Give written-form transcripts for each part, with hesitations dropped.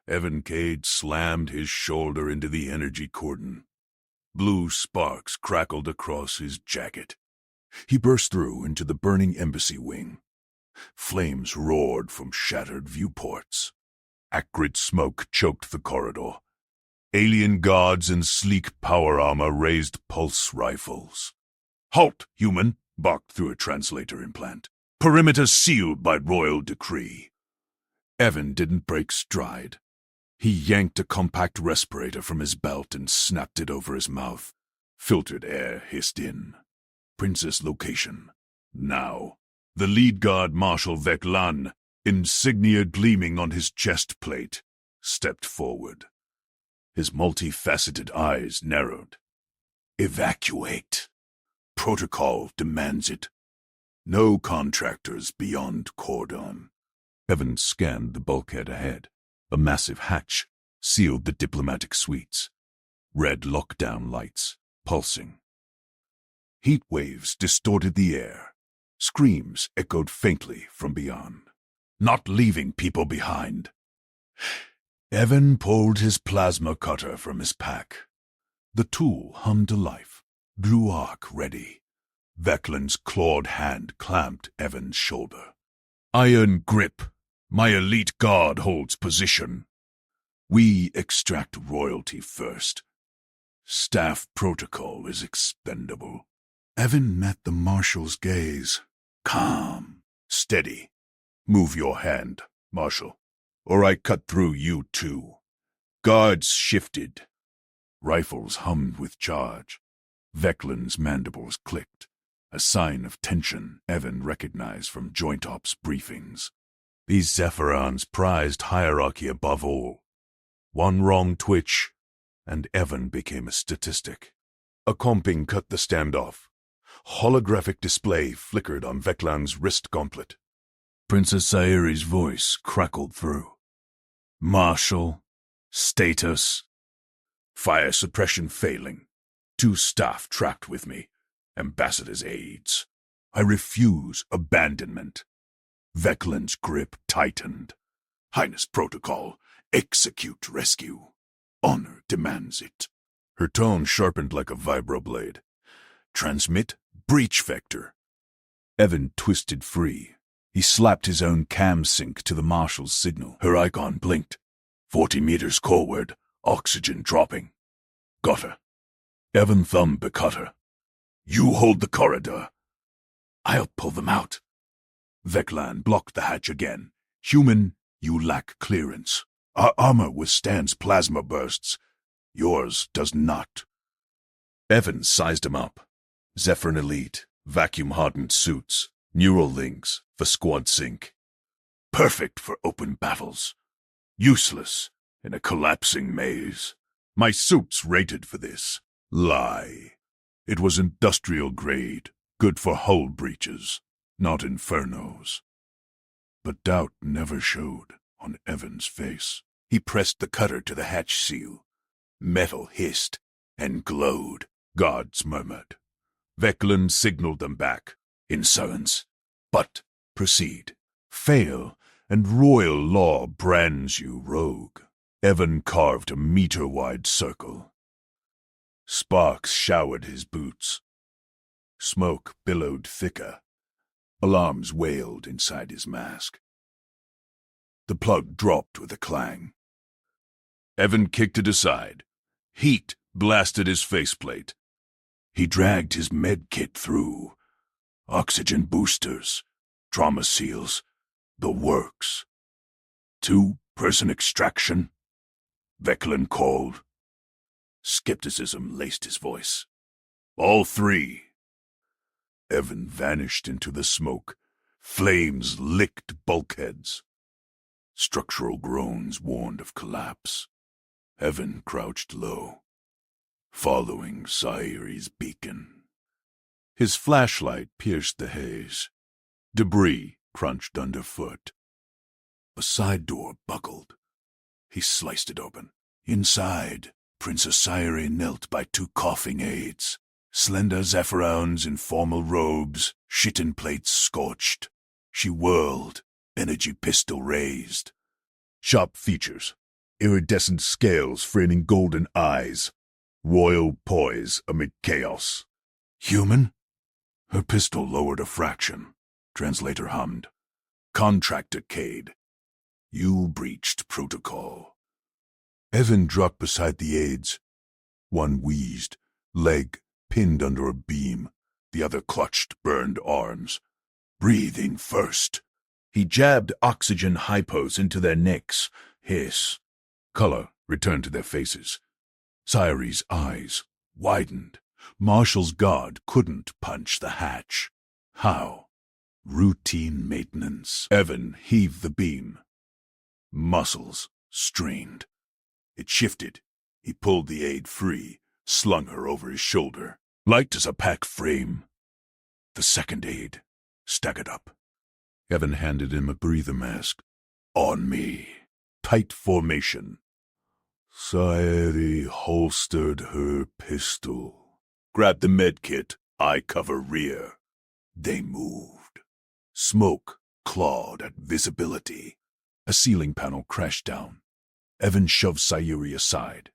Evan Cade slammed his shoulder into the energy cordon. Blue sparks crackled across his jacket. He burst through into the burning embassy wing. Flames roared from shattered viewports. Acrid smoke choked the corridor. Alien guards in sleek power armor raised pulse rifles. "Halt, human!" barked through a translator implant. "Perimeter sealed by royal decree." Evan didn't break stride. He yanked a compact respirator from his belt and snapped it over his mouth. Filtered air hissed in. Princess location. Now. The lead guard, Marshal Veklan, insignia gleaming on his chest plate, stepped forward. His multifaceted eyes narrowed. "Evacuate. Protocol demands it. No contractors beyond cordon." Evan scanned the bulkhead ahead. A massive hatch sealed the diplomatic suites. Red lockdown lights, pulsing. Heat waves distorted the air. Screams echoed faintly from beyond. "Not leaving people behind." Evan pulled his plasma cutter from his pack. The tool hummed to life, blue arc ready. Veklan's clawed hand clamped Evan's shoulder. "Iron grip. My elite guard holds position. We extract royalty first. Staff protocol is expendable." Evan met the Marshal's gaze. Calm. "Steady. Move your hand, Marshal, or I cut through you too." Guards shifted. Rifles hummed with charge. Veklan's mandibles clicked, a sign of tension Evan recognized from Joint Ops briefings. These Zephyrans prized hierarchy above all. One wrong twitch, and Evan became a statistic. A comping cut the standoff. Holographic display flickered on Veklan's wrist gauntlet. Princess Sayeri's voice crackled through. "Marshal, status. Fire suppression failing. 2 staff trapped with me. Ambassador's aides. I refuse abandonment." Veklan's grip tightened. "Highness protocol. Execute rescue. Honor demands it." Her tone sharpened like a vibroblade. "Transmit breach vector." Evan twisted free. He slapped his own cam sync to the Marshal's signal. Her icon blinked. 40 meters forward. Oxygen dropping. "Got her." Evan thumbed the cutter. "You hold the corridor. I'll pull them out." Veklan blocked the hatch again. "Human, you lack clearance. Our armor withstands plasma bursts. Yours does not." Evan sized him up. Zephyrin Elite, vacuum-hardened suits, neural links for squad sync. Perfect for open battles. Useless in a collapsing maze. My suit's rated for this. Lie. It was industrial grade, good for hull breaches, not infernos. But doubt never showed on Evan's face. He pressed the cutter to the hatch seal. Metal hissed and glowed. Guards murmured. Veklan signaled them back. Insolence. But proceed. Fail, and royal law brands you rogue. Evan carved a meter-wide circle. Sparks showered his boots. Smoke billowed thicker. Alarms wailed inside his mask. The plug dropped with a clang. Evan kicked it aside. Heat blasted his faceplate. He dragged his med kit through. Oxygen boosters, trauma seals, the works. 2-person extraction? Veklan called. Skepticism laced his voice. All 3. Evan vanished into the smoke. Flames licked bulkheads. Structural groans warned of collapse. Evan crouched low, following Sayeri's beacon. His flashlight pierced the haze. Debris crunched underfoot. A side door buckled. He sliced it open. Inside, Princess Sayeri knelt by 2 coughing aides. Slender Zephyrans in formal robes, chitin plates scorched. She whirled, energy pistol raised. Sharp features, iridescent scales framing golden eyes, royal poise amid chaos. Human? Her pistol lowered a fraction. Translator hummed. Contractor Cade. You breached protocol. Evan dropped beside the aides. One wheezed, leg pinned under a beam. The other clutched burned arms. Breathing first. He jabbed oxygen hypos into their necks. Hiss. Color returned to their faces. Sayeri's eyes widened. Marshall's guard couldn't punch the hatch. How? Routine maintenance. Evan heaved the beam. Muscles strained. It shifted. He pulled the aide free, slung her over his shoulder. Light as a pack frame. The second aide staggered up. Evan handed him a breather mask. On me. Tight formation. Sayeri holstered her pistol. Grabbed the med kit. I cover rear. They moved. Smoke clawed at visibility. A ceiling panel crashed down. Evan shoved Sayeri aside.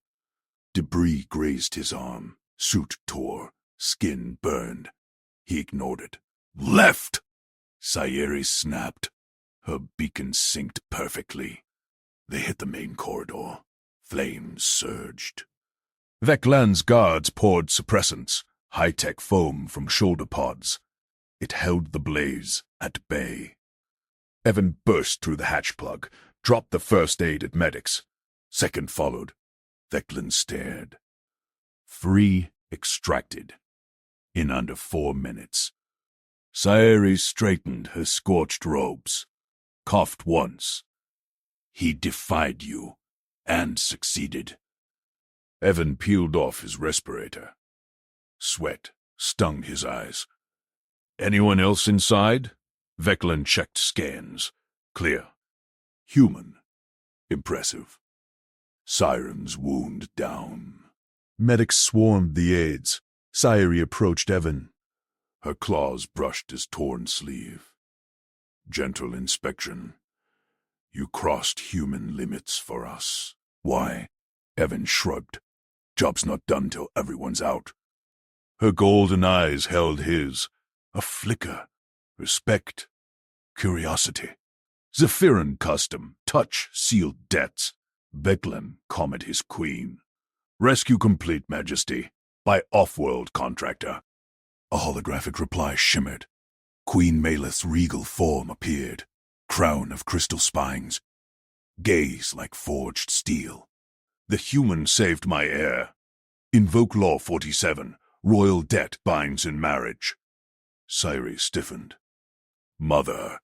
Debris grazed his arm. Suit tore. Skin burned. He ignored it. Left! Sayeri snapped. Her beacon synced perfectly. They hit the main corridor. Flames surged. Veklan's guards poured suppressants, high-tech foam from shoulder pods. It held the blaze at bay. Evan burst through the hatch plug, dropped the first aid at medics. Second followed. Veklan stared. 3 extracted. In under 4 minutes. Sayeri straightened her scorched robes. Coughed once. He defied you, and succeeded. Evan peeled off his respirator. Sweat stung his eyes. Anyone else inside? Veklan checked scans. Clear. Human. Impressive. Siren's wound down. Medics swarmed the aides. Sayeri approached Evan. Her claws brushed his torn sleeve. Gentle inspection. You crossed human limits for us. Why? Evan shrugged. Job's not done till everyone's out. Her golden eyes held his. A flicker. Respect. Curiosity. Zephyran custom. Touch sealed debts. Veklan comet his queen. Rescue complete, Majesty. By off-world contractor. A holographic reply shimmered. Queen Maleth's regal form appeared. Crown of crystal spines. Gaze like forged steel. The human saved my heir. Invoke Law 47. Royal debt binds in marriage. Sayeri stiffened. Mother,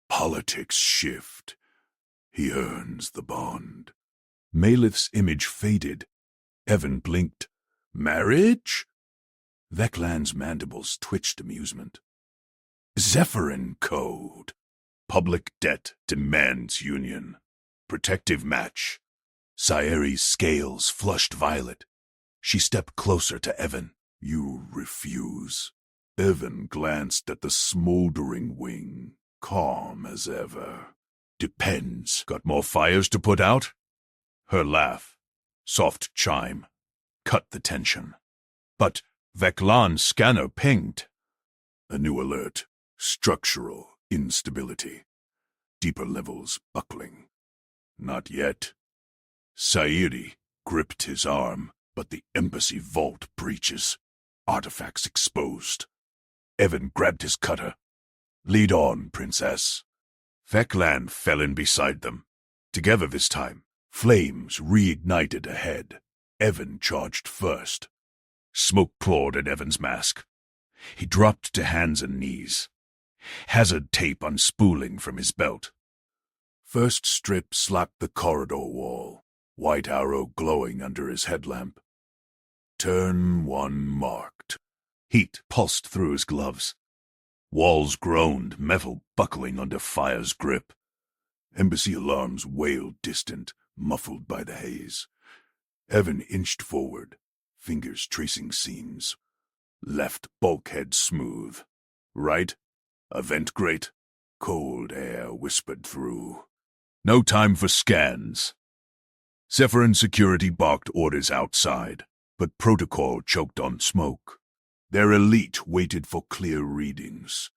politics shift. He earns the bond. Maleth's image faded. Evan blinked. Marriage? Veklan's mandibles twitched amusement. Zephyrin code. Public debt demands union. Protective match. Sayeri's scales flushed violet. She stepped closer to Evan. You refuse. Evan glanced at the smoldering wing, calm as ever. Depends. Got more fires to put out? Her laugh. Soft chime. Cut the tension. But Veklan's scanner pinged. A new alert. Structural instability. Deeper levels buckling. Not yet. Sayeri gripped his arm, but the embassy vault breaches. Artifacts exposed. Evan grabbed his cutter. Lead on, Princess. Veklan fell in beside them. Together this time. Flames reignited ahead. Evan charged first. Smoke clawed at Evan's mask. He dropped to hands and knees. Hazard tape unspooling from his belt. First strip slapped the corridor wall, white arrow glowing under his headlamp. Turn 1 marked. Heat pulsed through his gloves. Walls groaned, metal buckling under fire's grip. Embassy alarms wailed distant, muffled by the haze. Evan inched forward, fingers tracing seams. Left bulkhead smooth. Right, a vent grate. Cold air whispered through. No time for scans. Zephyrin security barked orders outside, but protocol choked on smoke. Their elite waited for clear readings.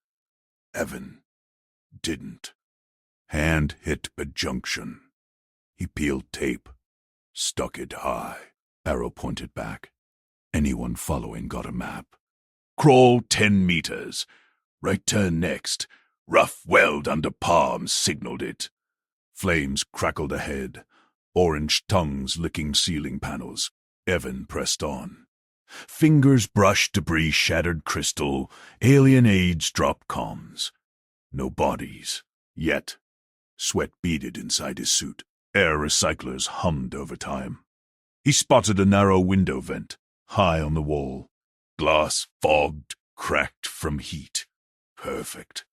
Evan didn't. Hand hit a junction. He peeled tape, stuck it high. Arrow pointed back. Anyone following got a map. Crawl 10 meters. Right turn next. Rough weld under palms signaled it. Flames crackled ahead. Orange tongues licking ceiling panels. Evan pressed on. Fingers brushed debris, shattered crystal. Alien aids dropped comms. No bodies. Yet. Sweat beaded inside his suit. Air recyclers hummed overtime. He spotted a narrow window vent, high on the wall. Glass fogged, cracked from heat. Perfect.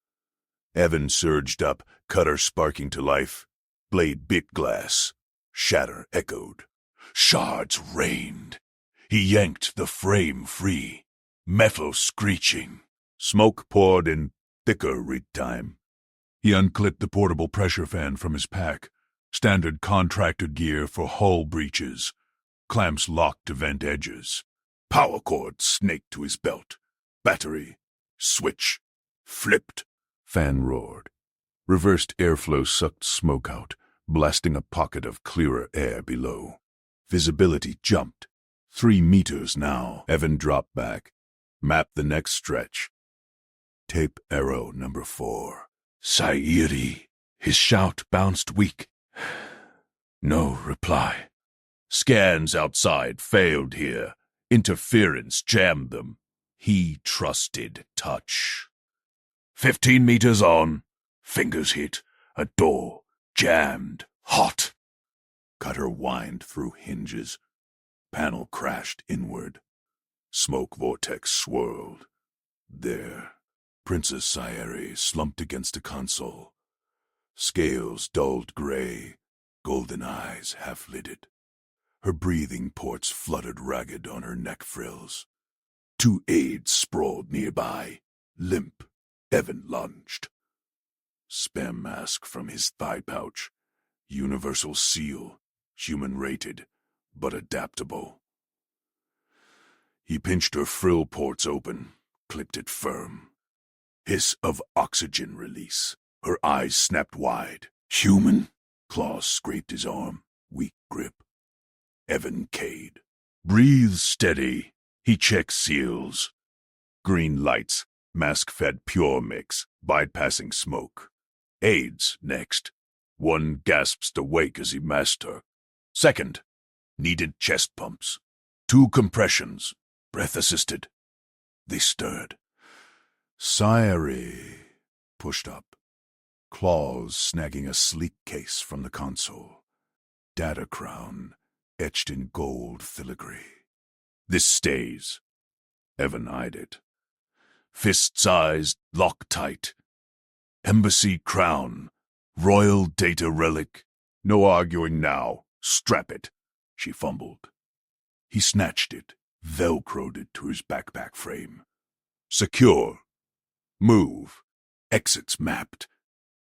Evan surged up, cutter sparking to life. Blade bit glass. Shatter echoed. Shards rained. He yanked the frame free. Metal screeching. Smoke poured in thicker read time. He unclipped the portable pressure fan from his pack. Standard contractor gear for hull breaches. Clamps locked to vent edges. Power cord snaked to his belt. Battery. Switch. Flipped. Fan roared. Reversed airflow sucked smoke out, blasting a pocket of clearer air below. Visibility jumped. 3 meters now. Evan dropped back. Mapped the next stretch. Tape arrow number 4. Sayiri. His shout bounced weak. No reply. Scans outside failed here. Interference jammed them. He trusted touch. 15 meters on. Fingers hit. A door. Jammed. Hot. Cutter whined through hinges. Panel crashed inward. Smoke vortex swirled. There. Princess Sayeri slumped against a console. Scales dulled gray. Golden eyes half-lidded. Her breathing ports fluttered ragged on her neck frills. 2 aides sprawled nearby. Limp. Evan lunged. Spam mask from his thigh pouch. Universal seal. Human-rated, but adaptable. He pinched her frill ports open, clipped it firm. Hiss of oxygen release. Her eyes snapped wide. Human? Claws scraped his arm. Weak grip. Evan Cade. Breathe steady. He checks seals. Green lights. Mask-fed pure mix. Bypassing smoke. Aids next. One gasps to wake as he masked her. Second. Needed chest pumps. 2 compressions. Breath-assisted. They stirred. Sayeri pushed up. Claws snagging a sleek case from the console. Data crown etched in gold filigree. This stays. Evan eyed it. Fist-sized, lock-tight. Embassy crown. Royal data relic. No arguing now. Strap it. She fumbled. He snatched it, velcroed it to his backpack frame. Secure. Move. Exits mapped.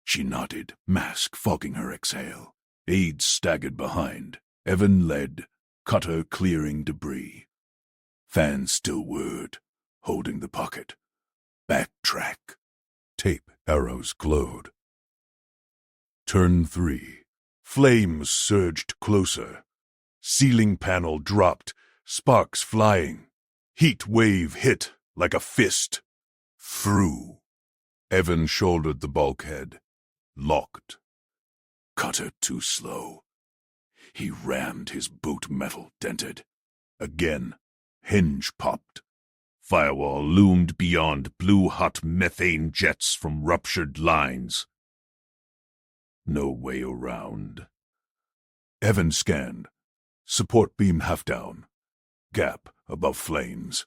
She nodded, mask fogging her exhale. Aides staggered behind. Evan led, cutter clearing debris. Fan still whirred, holding the pocket. Backtrack. Tape arrows glowed. Turn 3. Flames surged closer. Ceiling panel dropped, sparks flying. Heat wave hit like a fist. Through. Evan shouldered the bulkhead. Locked. Cutter too slow. He rammed his boot metal dented. Again. Hinge popped. Firewall loomed beyond blue-hot methane jets from ruptured lines. No way around. Evan scanned. Support beam half down. Gap above flames.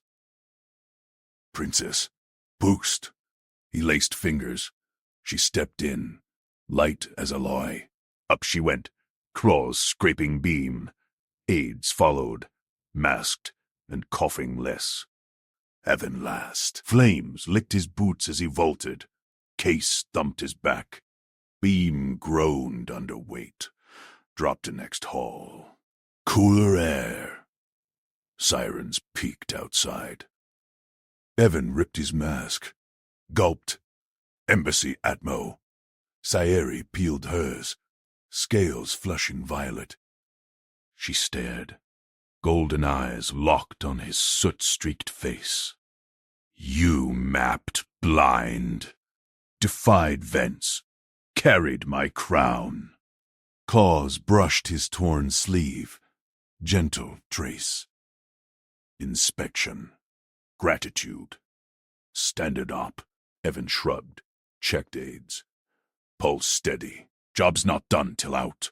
Princess. Boost. He laced fingers. She stepped in. Light as alloy. Up she went. Claws scraping beam. Aides followed. Masked and coughing less. Evan last. Flames licked his boots as he vaulted. Case thumped his back. Beam groaned under weight. Dropped to next hall. cooler air. Sirens peaked outside. Evan ripped his mask, gulped. Embassy Atmo. Sayeri peeled hers, scales flushing violet. She stared, golden eyes locked on his soot-streaked face. You mapped blind, defied vents, carried my crown. Claws brushed his torn sleeve, gentle trace. Inspection, gratitude. Standard op, Evan shrugged, checked aids. Pulse steady, job's not done till out.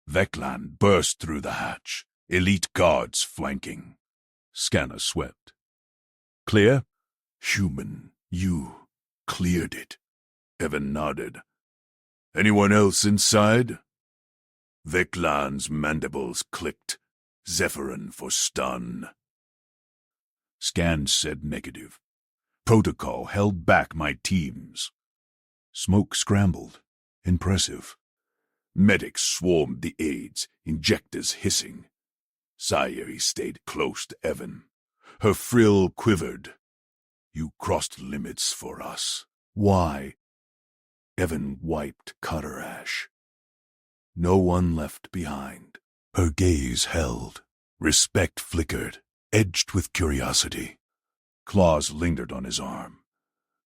Veklan burst through the hatch, elite guards flanking. Scanner swept. Clear? Human, you cleared it. Evan nodded. Anyone else inside? Veklan's mandibles clicked. Zephyrin for stun. Scan said negative. Protocol held back my teams. Smoke scrambled. Impressive. Medics swarmed the aids, injectors hissing. Sayeri stayed close to Evan. Her frill quivered. You crossed limits for us. Why? Evan wiped cutter ash. No one left behind. Her gaze held. Respect flickered, edged with curiosity. Claws lingered on his arm.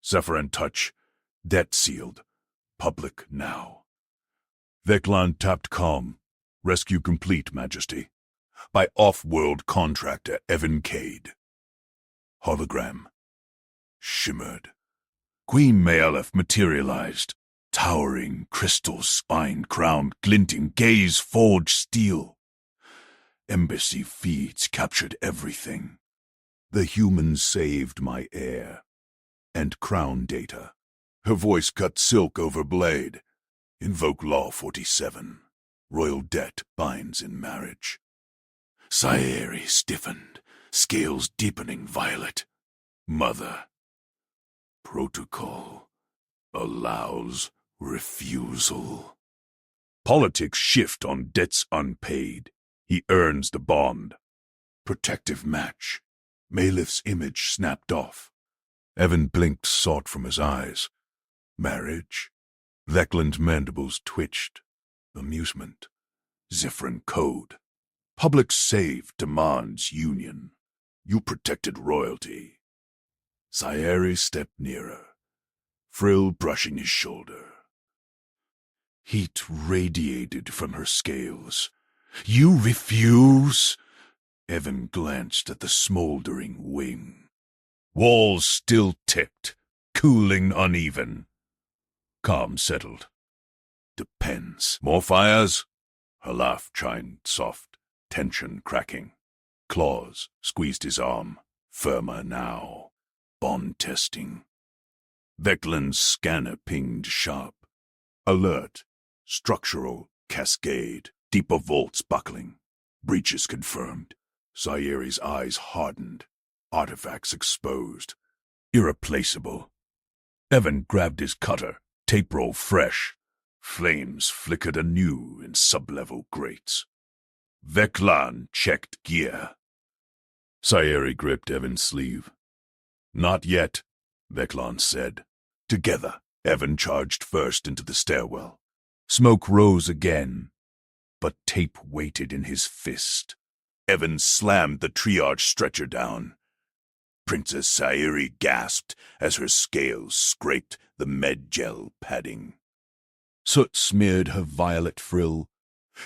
Zephyrin touch, debt sealed, public now. Veklan tapped calm. Rescue complete, Majesty. By off-world contractor Evan Cade. Hologram. Shimmered. Queen Mayalef materialized. Towering, crystal spine crowned, glinting, gaze forged steel. Embassy feeds captured everything. The humans saved my heir. And crown data. Her voice cut silk over blade. Invoke Law 47. Royal debt binds in marriage. Sayeri stiffened, scales deepening violet. Mother. Protocol allows refusal. Politics shift on debts unpaid. He earns the bond. Protective match. Mayliff's image snapped off. Evan blinked, sought from his eyes. Marriage? Veklan's mandibles twitched. Amusement. Zephyrin code. Public save demands union. You protected royalty. Sayeri stepped nearer. Frill brushing his shoulder. Heat radiated from her scales. You refuse? Evan glanced at the smoldering wing. Walls still ticked, cooling uneven. Calm settled. Depends. More fires? Her laugh chimed soft, tension cracking. Claws squeezed his arm. Firmer now. Bond testing. Veklan's scanner pinged sharp. Alert. Structural cascade. Deeper vaults buckling. Breaches confirmed. Sayeri's eyes hardened. Artifacts exposed. Irreplaceable. Evan grabbed his cutter. Tape roll fresh. Flames flickered anew in sub-level grates. Veklan checked gear. Sayeri gripped Evan's sleeve. Not yet, Veklan said. Together, Evan charged first into the stairwell. Smoke rose again, but tape waited in his fist. Evan slammed the triage stretcher down. Princess Sayeri gasped as her scales scraped the med-gel padding. Soot smeared her violet frill.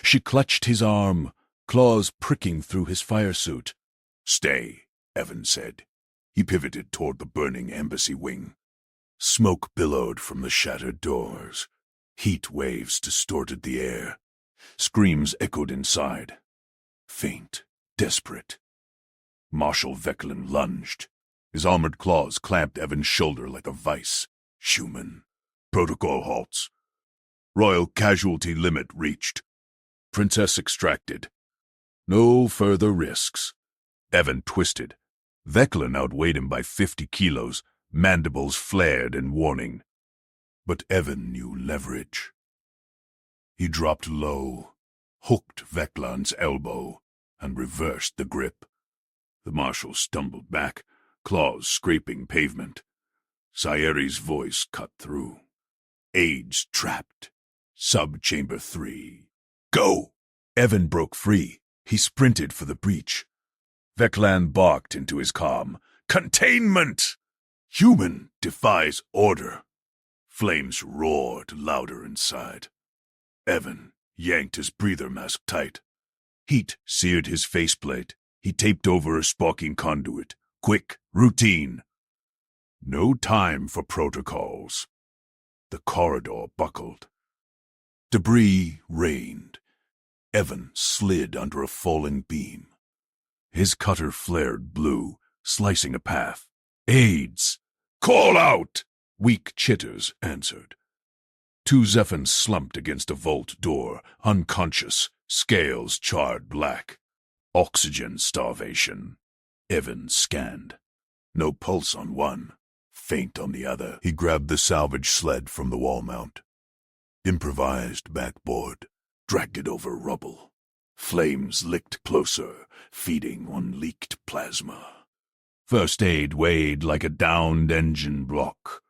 She clutched his arm, claws pricking through his firesuit. Stay, Evan said. He pivoted toward the burning embassy wing. Smoke billowed from the shattered doors. Heat waves distorted the air. Screams echoed inside. Faint, desperate. Marshal Veklan lunged. His armored claws clamped Evan's shoulder like a vice. Human. Protocol halts. Royal casualty limit reached. Princess extracted. No further risks. Evan twisted. Veklan outweighed him by 50 kilos. Mandibles flared in warning. But Evan knew leverage. He dropped low, hooked Veklan's elbow. and reversed the grip. The marshal stumbled back, claws scraping pavement. Sayeri's voice cut through. Aids trapped. Sub-chamber 3. Go! Evan broke free. He sprinted for the breach. Veklan barked into his comm. Containment! Human defies order. Flames roared louder inside. Evan yanked his breather mask tight. Heat seared his faceplate. He taped over a sparking conduit. Quick, routine. No time for protocols. The corridor buckled. Debris rained. Evan slid under a falling beam. His cutter flared blue, slicing a path. Aids! Call out! Weak chitters answered. Two Zephans slumped against a vault door, unconscious, scales charred black. Oxygen starvation. Evan scanned. No pulse on one, faint on the other. He grabbed the salvage sled from the wall mount. Improvised backboard, dragged it over rubble. Flames licked closer, feeding on leaked plasma. First aid weighed like a downed engine block.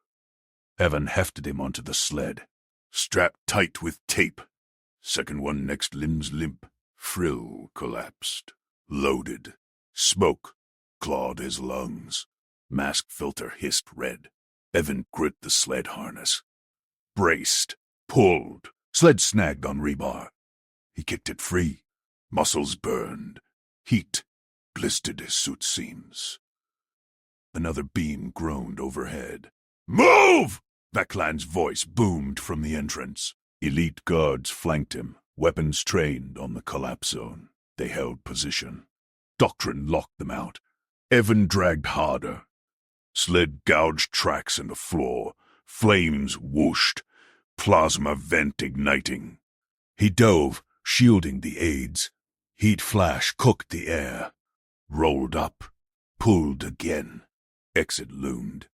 Evan hefted him onto the sled, strapped tight with tape. Second one next limbs limp. Frill collapsed. Loaded. Smoke clawed his lungs. Mask filter hissed red. Evan gripped the sled harness. Braced. Pulled. Sled snagged on rebar. He kicked it free. Muscles burned. Heat blistered his suit seams. Another beam groaned overhead. Move! Veklan's voice boomed from the entrance. Elite guards flanked him, weapons trained on the collapse zone. They held position. Doctrine locked them out. Evan dragged harder. Sled gouged tracks in the floor. Flames whooshed. Plasma vent igniting. He dove, shielding the aids. Heat flash cooked the air. Rolled up. Pulled again. Exit loomed.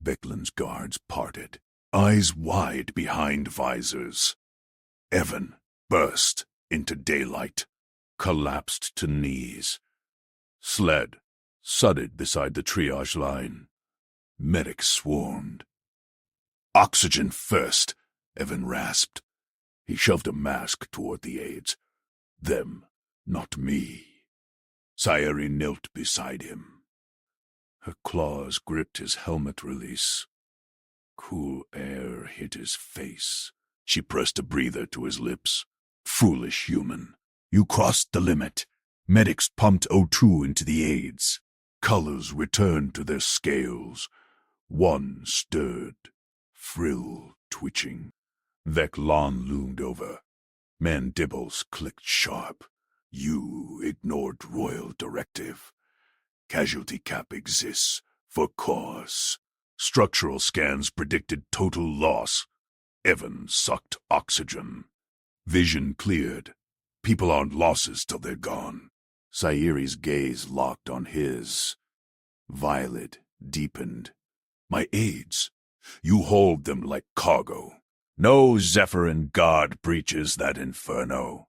Veklan's guards parted, eyes wide behind visors. Evan burst into daylight, collapsed to knees. Sled thudded beside the triage line. Medics swarmed. Oxygen first, Evan rasped. He shoved a mask toward the aides. Them, not me. Sayeri knelt beside him. Her claws gripped his helmet release. Cool air hit his face. She pressed a breather to his lips. Foolish human. You crossed the limit. Medics pumped O2 into the aids. Colors returned to their scales. One stirred. Frill twitching. Veklan loomed over. Mandibles clicked sharp. You ignored royal directive. Casualty cap exists for cause. Structural scans predicted total loss. Evan sucked oxygen. Vision cleared. People aren't losses till they're gone. Sayeri's gaze locked on his. Violet deepened. My aides. You hold them like cargo. No Zephyrin god breaches that inferno.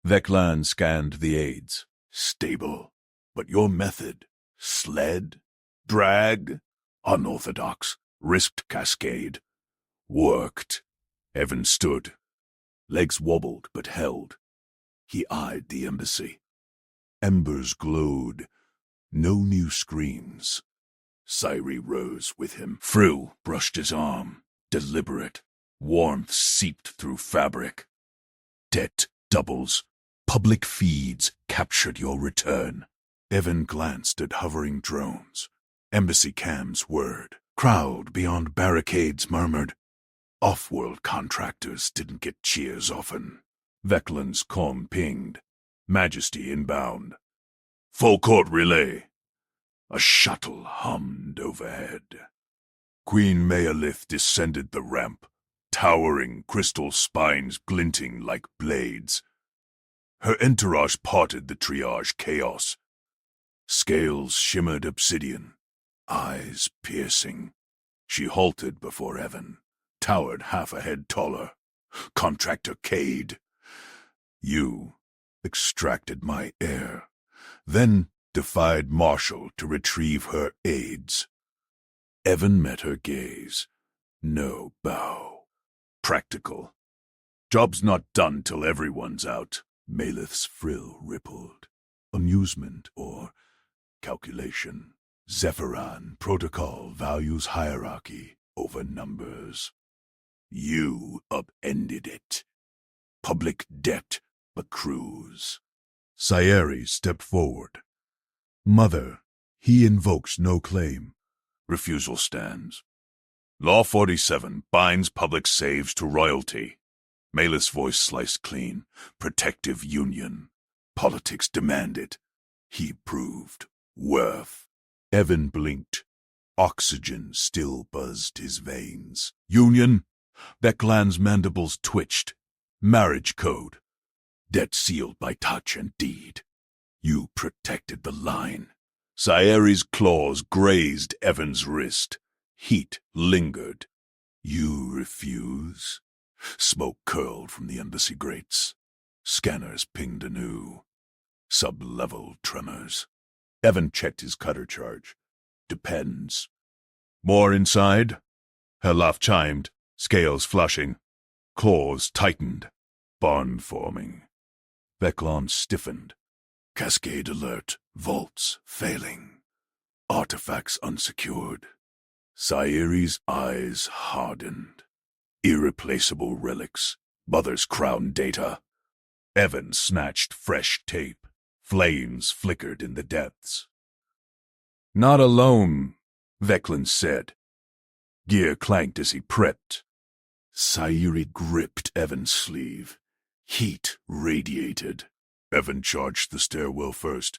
Veklan scanned the aides. Stable. But your method. Sled, drag, unorthodox, risked cascade. Worked. Evan stood. Legs wobbled but held. He eyed the embassy. Embers glowed. No new screams. Sayeri rose with him. Frill brushed his arm. Deliberate. Warmth seeped through fabric. Debt doubles. Public feeds captured your return. Evan glanced at hovering drones. Embassy cams whirred. Crowd beyond barricades murmured. Off-world contractors didn't get cheers often. Veklan's comm pinged. Majesty inbound. Full court relay. A shuttle hummed overhead. Queen Mealith descended the ramp, towering crystal spines glinting like blades. Her entourage parted the triage chaos. Scales shimmered obsidian, eyes piercing. She halted before Evan, towered half a head taller. Contractor Cade. You extracted my air, then defied Marshall to retrieve her aids. Evan met her gaze. No bow. Practical. Job's not done till everyone's out. Malith's frill rippled. Amusement or calculation. Zephyron protocol values hierarchy over numbers. You upended it. Public debt accrues. Sayeri stepped forward. Mother, he invokes no claim. Refusal stands. Law 47 binds public saves to royalty. Malith's voice sliced clean. Protective union. Politics demand it. He proved worth. Evan blinked. Oxygen still buzzed his veins. Union? Veklan's mandibles twitched. Marriage code. Debt sealed by touch and deed. You protected the line. Sayeri's claws grazed Evan's wrist. Heat lingered. You refuse? Smoke curled from the embassy grates. Scanners pinged anew. Sub-level tremors. Evan checked his cutter charge. Depends. More inside? Her laugh chimed, scales flushing. Claws tightened. Bond forming. Veklan stiffened. Cascade alert. Vaults failing. Artifacts unsecured. Sayeri's eyes hardened. Irreplaceable relics. Mother's crown data. Evan snatched fresh tape. Flames flickered in the depths. Not alone, Veklan said. Gear clanked as he prepped. Sayeri gripped Evan's sleeve. Heat radiated. Evan charged the stairwell first.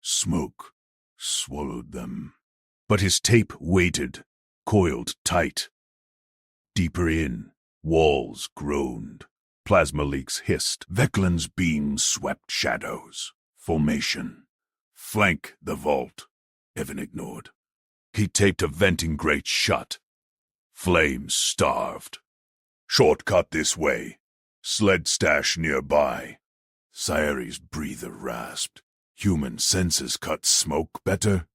Smoke swallowed them. But his tape waited, coiled tight. Deeper in, walls groaned. Plasma leaks hissed. Veklan's beams swept shadows. Formation. Flank the vault. Evan ignored. He taped a venting grate shut. Flames starved. Shortcut this way. Sled stash nearby. Sayeri's breather rasped. Human senses cut smoke better.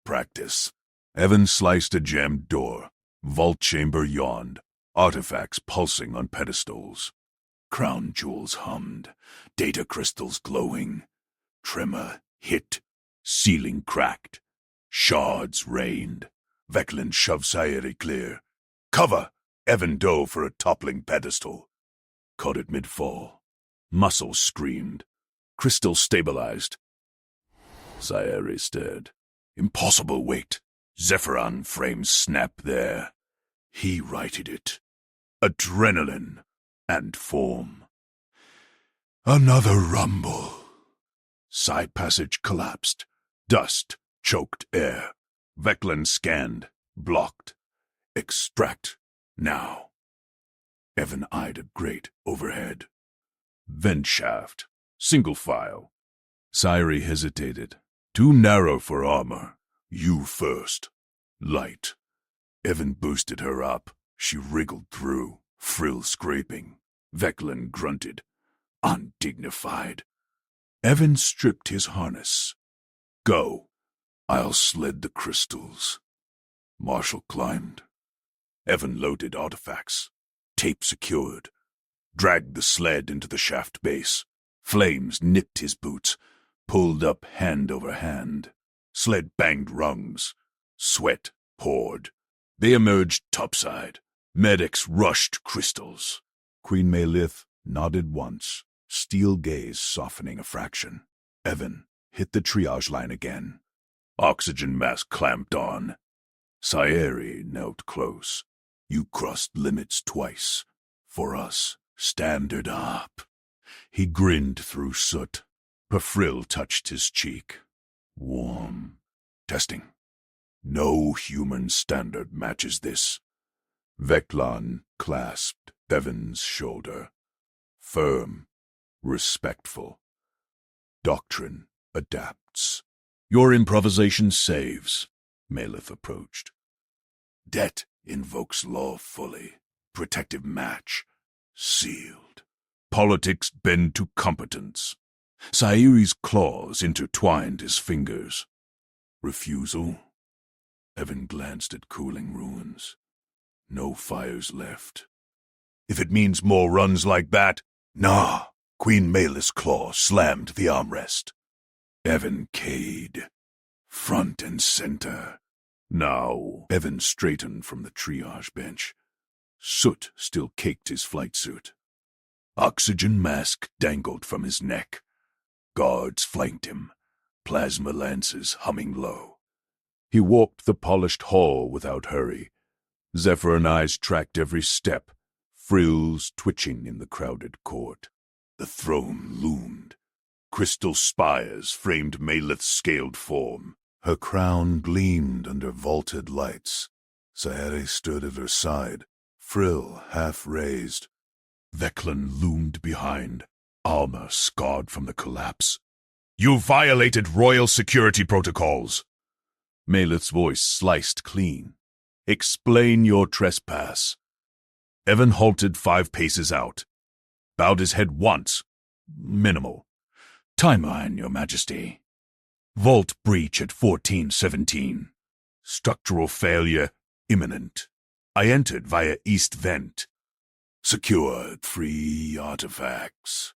Practice. Evan sliced a jammed door. Vault chamber yawned. Artifacts pulsing on pedestals. Crown jewels hummed. Data crystals glowing. Tremor hit. Ceiling cracked. Shards rained. Veklan shoved Sayeri clear. Cover! Evan dove for a toppling pedestal. Caught it mid-fall. Muscle screamed. Crystal stabilized. Sayeri stared. Impossible weight. Zephyron frames snap there. He righted it. Adrenaline and form. Another rumble. Side passage collapsed. Dust choked air. Veklan scanned, blocked. Extract now. Evan eyed a grate overhead. Vent shaft. Single file. Sayeri hesitated. Too narrow for armor. You first. Light. Evan boosted her up. She wriggled through, frill scraping. Veklan grunted. Undignified. Evan stripped his harness. Go. I'll sled the crystals. Marshall climbed. Evan loaded artifacts. Tape secured. Dragged the sled into the shaft base. Flames nipped his boots. Pulled up hand over hand. Sled banged rungs. Sweat poured. They emerged topside. Medics rushed crystals. Queen Malith nodded once, steel gaze softening a fraction. Evan hit the triage line again. Oxygen mask clamped on. Sayeri knelt close. You crossed limits twice. For us, standard up. He grinned through soot. Her frill touched his cheek. Warm. Testing. No human standard matches this. Veklan clasped Evan's shoulder. Firm. Respectful. Doctrine adapts. Your improvisation saves. Malith approached. Debt invokes law fully. Protective match. Sealed. politics bend to competence. Sayuri's claws intertwined his fingers. Refusal? Evan glanced at cooling ruins. No fires left. If it means more runs like that, nah. Queen Malith's claw slammed the armrest. Evan Cade. Front and center. Now, Evan straightened from the triage bench. Soot still caked his flight suit. Oxygen mask dangled from his neck. Guards flanked him, plasma lances humming low. He walked the polished hall without hurry. Zephyr and eyes tracked every step, frills twitching in the crowded court. The throne loomed. Crystal spires framed Malith's scaled form. Her crown gleamed under vaulted lights. Sayuri stood at her side, frill half raised. Veclan loomed behind, armor scarred from the collapse. "You violated royal security protocols." Malith's voice sliced clean. "Explain your trespass." Evan halted 5 paces out. Bowed his head once. Minimal. "Timeline, Your Majesty. Vault breach at 1417. Structural failure imminent. I entered via East Vent. Secured 3 artifacts.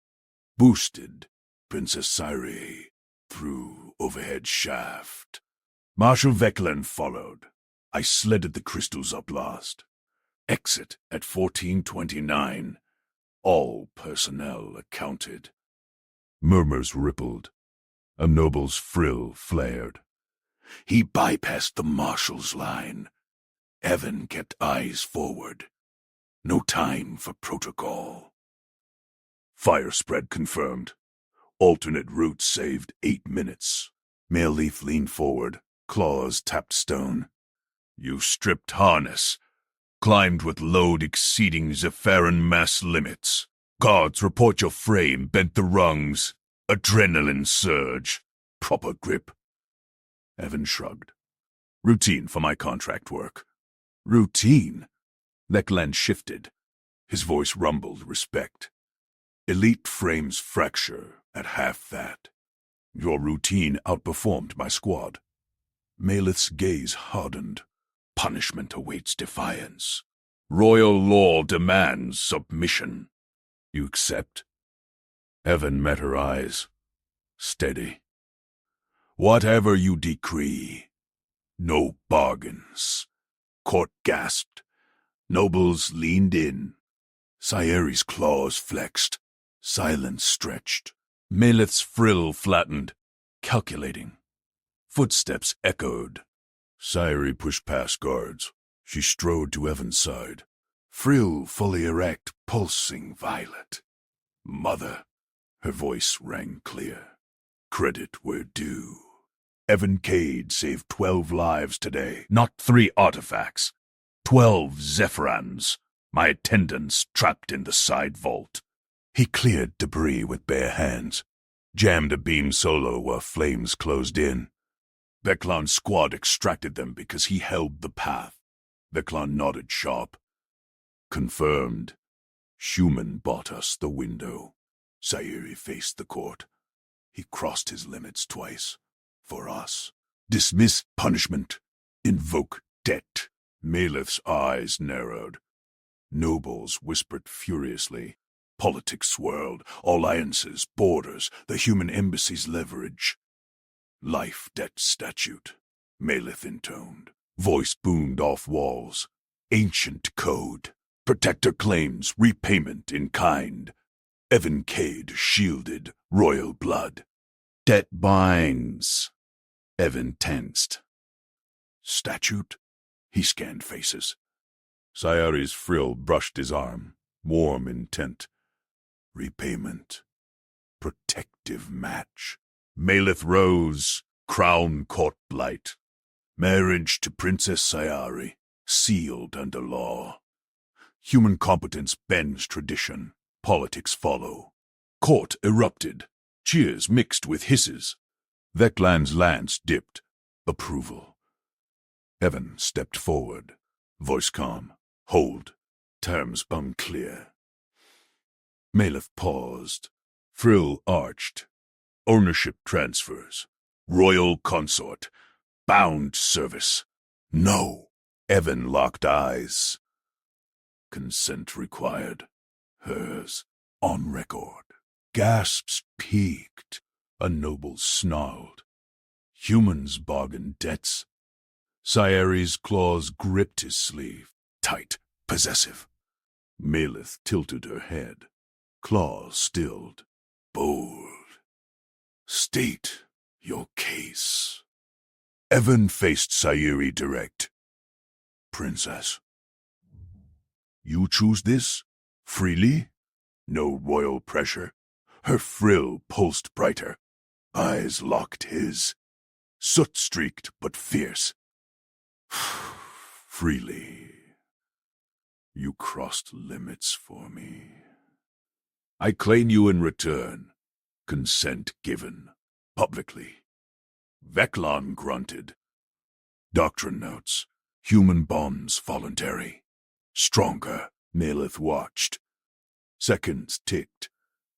Boosted Princess Sayuri through overhead shaft. Marshal Veclan followed. I sledded the crystals up last. Exit at 1429. All personnel accounted." Murmurs rippled. A noble's frill flared. "He bypassed the marshal's line." Evan kept eyes forward. No time for protocol. Fire spread confirmed. Alternate route saved 8 minutes. Mayleaf leaned forward, claws tapped stone. "You stripped harness. Climbed with load exceeding Zephyran mass limits. Guards report your frame bent the rungs. Adrenaline surge. Proper grip." Evan shrugged. "Routine for my contract work." "Routine?" Veclan shifted. His voice rumbled respect. "Elite frames fracture at half that. Your routine outperformed my squad." Malith's gaze hardened. "Punishment awaits defiance. Royal law demands submission. You accept?" Evan met her eyes. Steady. "Whatever you decree. No bargains." Court gasped. Nobles leaned in. Sayuri's claws flexed. Silence stretched. Malith's frill flattened, calculating. Footsteps echoed. Sayuri pushed past guards. She strode to Evan's side. Frill fully erect, pulsing violet. "Mother." Her voice rang clear. "Credit where due. Evan Cade saved 12 lives today. Not 3 artifacts. 12 Zephyrans. My attendants trapped in the side vault." He cleared debris with bare hands. Jammed a beam solo while flames closed in. Veclan's squad extracted them because he held the path. Veclan nodded sharp. "Confirmed. Schumann bought us the window." Sayuri faced the court. He crossed his limits twice. "For us. Dismiss punishment. Invoke debt." Malith's eyes narrowed. Nobles whispered furiously. Politics swirled. Alliances, borders, the human embassy's leverage. "Life debt statute," Malith intoned. Voice boomed off walls. "Ancient code. Protector claims repayment in kind. Evan Cade shielded royal blood. Debt binds." Evan tensed. "Statute?" He scanned faces. Sayuri's frill brushed his arm, warm intent. "Repayment. Protective match." Malith rose, crown caught blight. "Marriage to Princess Sayuri, sealed under law." Human competence bends tradition. Politics follow. Court erupted. Cheers mixed with hisses. Veclan's lance dipped. Approval. Evan stepped forward. Voice calm. "Hold. Terms unclear." Maleth paused. Frill arched. Ownership transfers. Royal consort. Bound service. No. Evan locked eyes. Consent required. Hers. On record. Gasps peaked. A noble snarled. Humans bargain debts. Saeri's claws gripped his sleeve. Tight. Possessive. Maleth tilted her head. Claws stilled. Bold. State your case. Evan faced Saeri direct. Princess. You choose this? Freely? No royal pressure? Her frill pulsed brighter. Eyes locked his. Soot-streaked but fierce. Freely. You crossed limits for me. I claim you in return. Consent given. Publicly. Veclan grunted. Doctrine notes. Human bonds voluntary. Stronger. Maleth watched. Seconds ticked.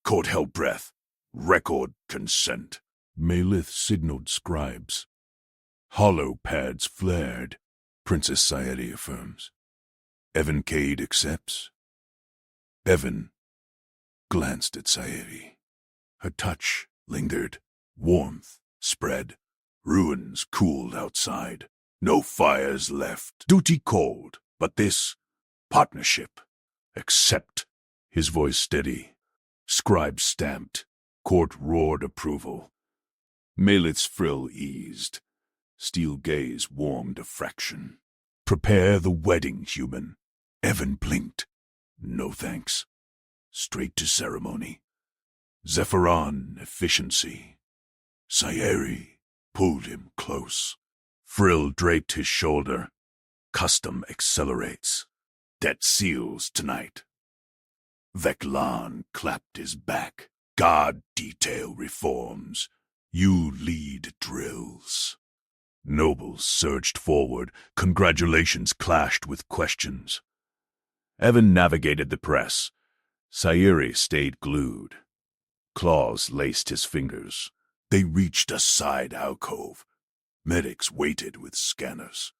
Court held breath. Record consent. Maleth signaled scribes. Hollow pads flared. Princess Saeri affirms. Evan Cade accepts. Evan glanced at Saeri. Her touch lingered. Warmth spread. Ruins cooled outside. No fires left. Duty called. But this partnership. Accept. His voice steady. Scribe stamped. Court roared approval. Maleth's frill eased. Steel gaze warmed a fraction. Prepare the wedding, human. Evan blinked. No thanks. Straight to ceremony. Zephyron efficiency. Saeri pulled him close. Frill draped his shoulder. Custom accelerates. Debt seals tonight. Veclan clapped his back. Guard detail reforms. You lead drills. Nobles surged forward. Congratulations clashed with questions. Evan navigated the press. Saeri stayed glued. Claws laced his fingers. They reached a side alcove. Medics waited with scanners.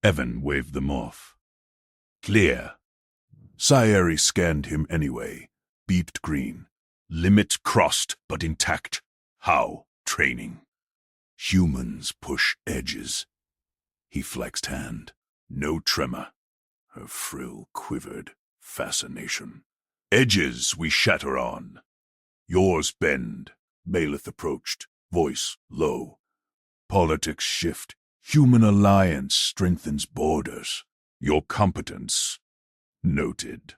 Evan waved them off. Clear. Saeri scanned him anyway. Beeped green. Limits crossed, but intact. How? Training. Humans push edges. He flexed hand. No tremor. Her frill quivered. Fascination. Edges we shatter on. Yours bend. Maleth approached. Voice low. Politics shift. Human alliance strengthens borders. Your competence. Noted.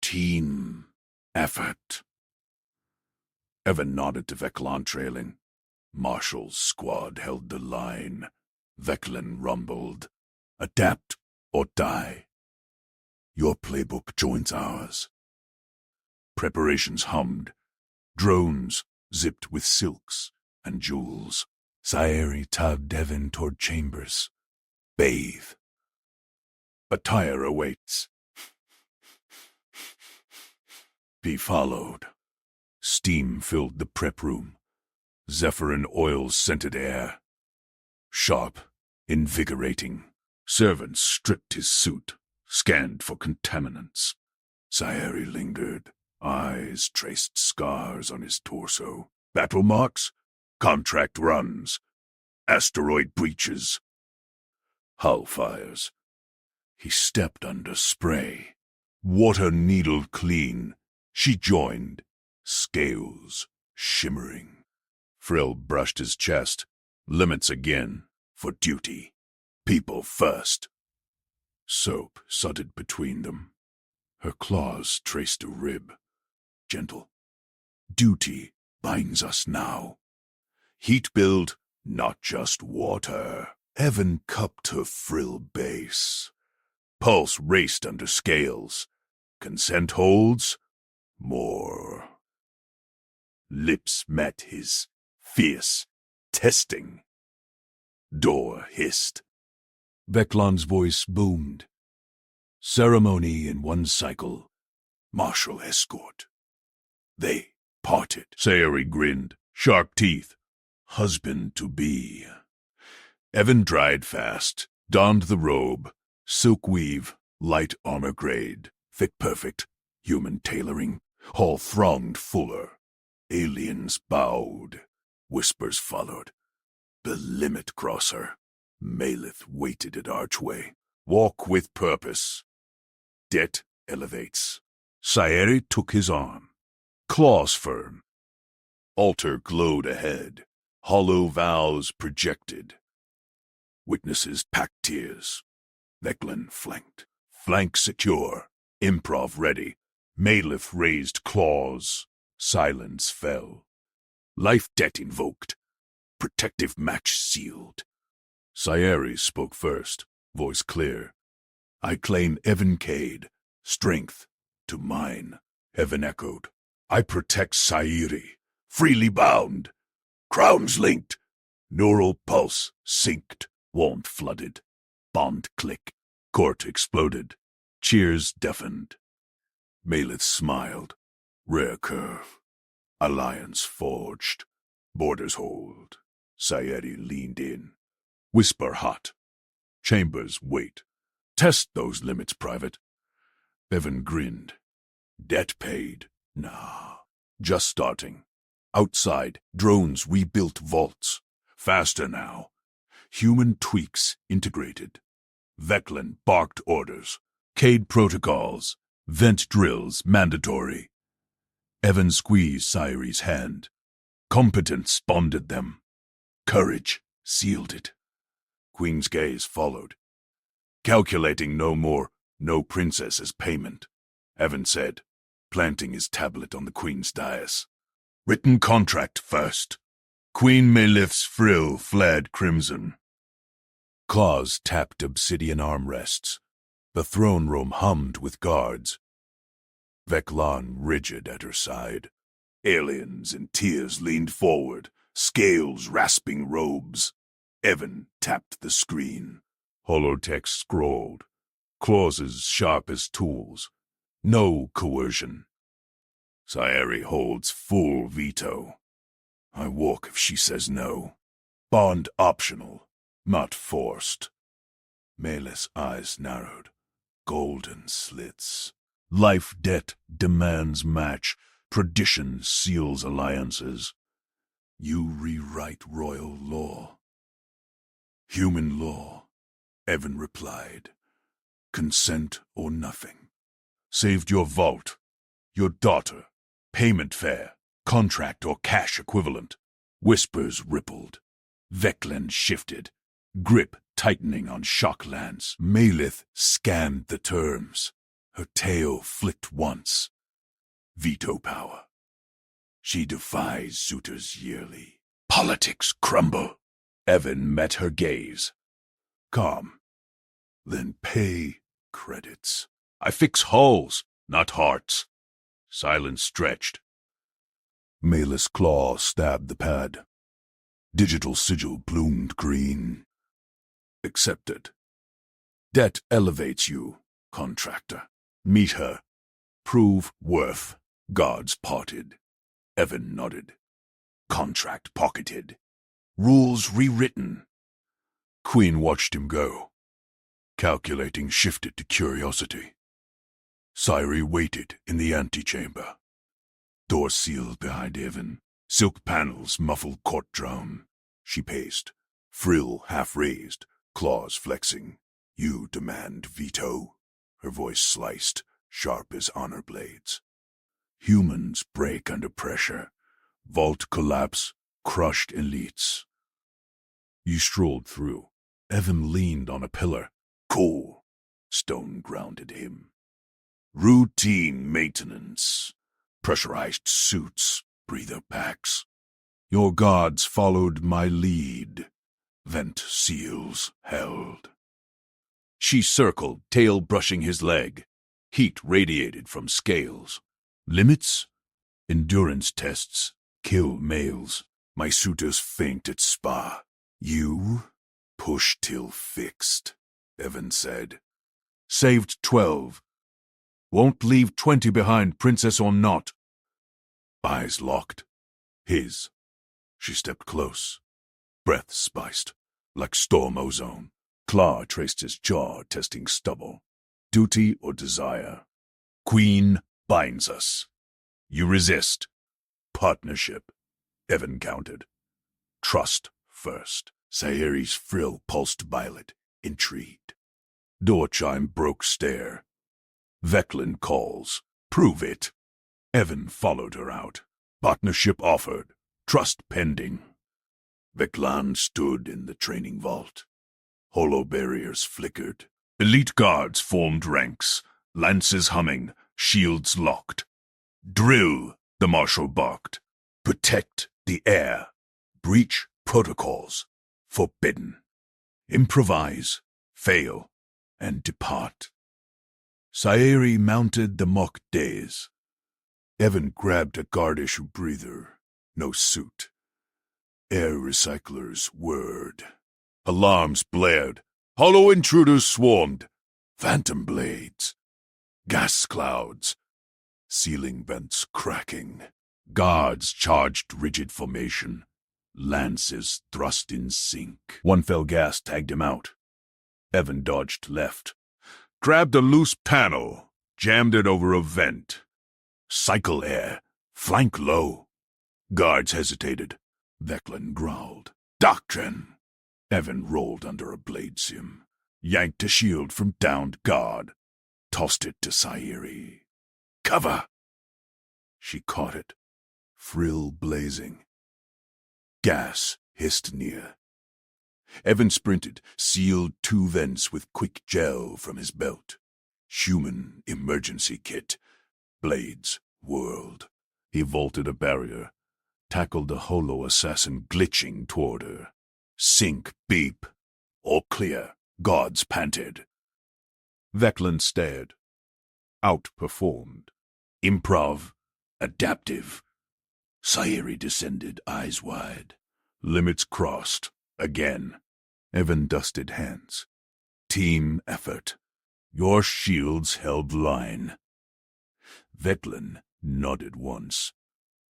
Team. Effort. Evan nodded to Veclan trailing. Marshall's squad held the line. Veclan rumbled. Adapt or die. Your playbook joins ours. Preparations hummed. Drones zipped with silks and jewels. Saeri tugged Evan toward chambers. Bathe. Attire awaits. Be followed. Steam filled the prep room. Zephyrin oil-scented air. Sharp, invigorating. Servants stripped his suit, scanned for contaminants. Saeri lingered. Eyes traced scars on his torso. Battle marks? Contract runs. Asteroid breaches. Hull fires. He stepped under spray. Water needled clean. She joined. Scales shimmering. Frill brushed his chest. Limits again. For duty. People first. Soap sudded between them. Her claws traced a rib. Gentle. Duty binds us now. Heat build, not just water. Evan cupped her frill base. Pulse raced under scales. Consent holds. More. Lips met his. Fierce. Testing. Door hissed. Veclan's voice boomed. Ceremony in one cycle. Martial escort. They parted. Sayuri grinned, sharp teeth. Husband-to-be. Evan dried fast, donned the robe, silk weave, light armor grade, thick perfect, human tailoring. Hall thronged fuller. Aliens bowed. Whispers followed. The limit crosser. Malith waited at archway. Walk with purpose. Det elevates. Sayuri took his arm. Claws firm. Altar glowed ahead. Hollow vows projected. Witnesses packed tears. Veclan flanked. Flank secure. Improv ready. Malith raised claws. Silence fell. Life debt invoked. Protective match sealed. Sayuri spoke first, voice clear. I claim Evan Cade. Strength to mine. Evan echoed. I protect Sayuri. Freely bound. Crowns linked. Neural pulse synced. Warmth flooded. Bond click. Court exploded. Cheers deafened. Malith smiled. Rare curve. Alliance forged. Borders hold. Sayuri leaned in. Whisper hot. Chambers wait. Test those limits, Private. Evan grinned. Debt paid. Nah. Just starting. Outside, drones rebuilt vaults. Faster now. Human tweaks integrated. Veclan barked orders. Cade protocols. Vent drills mandatory. Evan squeezed Sayuri's hand. Competence bonded them. Courage sealed it. Queen's gaze followed. Calculating no more, no princess as payment, Evan said, planting his tablet on the Queen's dais. Written contract first. Queen Malith's frill flared crimson. Claws tapped obsidian armrests. The throne room hummed with guards. Veclan rigid at her side. Aliens in tears leaned forward, scales rasping robes. Evan tapped the screen. Holotext scrolled. Clauses sharp as tools. No coercion. Sayuri holds full veto. I walk if she says no. Bond optional, not forced. Malith's eyes narrowed. Golden slits. Life debt demands match. Tradition seals alliances. You rewrite royal law. Human law, Evan replied. Consent or nothing. Saved your vault, your daughter, payment fair, contract or cash equivalent. Whispers rippled. Veclan shifted, grip tightening on shock lance. Malith scanned the terms. Her tail flicked once. Veto power. She defies suitors yearly. Politics crumble. Evan met her gaze. Calm. Then pay credits. I fix hulls, not hearts. Silence stretched. Malith's claw stabbed the pad. Digital sigil bloomed green. Accepted. Debt elevates you, contractor. Meet her. Prove worth. Gods parted. Evan nodded. Contract pocketed. Rules rewritten. Queen watched him go. Calculating shifted to curiosity. Sayuri waited in the antechamber. Door sealed behind Evan. Silk panels muffled court drone. She paced. Frill half raised, claws flexing. You demand veto? Her voice sliced, sharp as honor blades. Humans break under pressure. Vault collapse, crushed elites. You strolled through. Evan leaned on a pillar. Cool. Stone grounded him. Routine maintenance. Pressurized suits, breather packs. Your gods followed my lead. Vent seals held. She circled, tail brushing his leg. Heat radiated from scales. Limits? Endurance tests. Kill males. My suitors faint at spa. You? Push till fixed, Evan said. Saved 12. Won't leave 20 behind, princess or not. Eyes locked. His. She stepped close. Breath spiced, like storm ozone. Claw traced his jaw, testing stubble. Duty or desire? Queen binds us. You resist. Partnership. Evan countered. Trust first. Sayeri's frill pulsed violet, intrigued. Door chime broke stare. Veclin calls. Prove it. Evan followed her out. Partnership offered. Trust pending. Veclan stood in the training vault. Holo barriers flickered. Elite guards formed ranks, lances humming, shields locked. Drill, the marshal barked. Protect the air. Breach protocols. Forbidden. Improvise, fail, and depart. Sayeri mounted the mock days. Evan grabbed a guard-issue breather. No suit. Air recycler's word. Alarms blared. Hollow intruders swarmed. Phantom blades. Gas clouds. Ceiling vents cracking. Guards charged rigid formation. Lances thrust in sync. One fell gas tagged him out. Evan dodged left. Grabbed a loose panel. Jammed it over a vent. Cycle air. Flank low. Guards hesitated. Veclin growled. Doctrine. Evan rolled under a blade sim. Yanked a shield from downed guard. Tossed it to Sayeri. Cover! She caught it. Frill blazing. Gas hissed near. Evan sprinted, sealed 2 vents with quick gel from his belt. Human emergency kit. Blades whirled. He vaulted a barrier. Tackled the holo assassin glitching toward her. Sync beep. All clear. Guards panted. Veclin stared. Outperformed. Improv. Adaptive. Sayeri descended, eyes wide. Limits crossed. Again. Evan dusted hands. Team effort. Your shields held line. Veclin nodded once.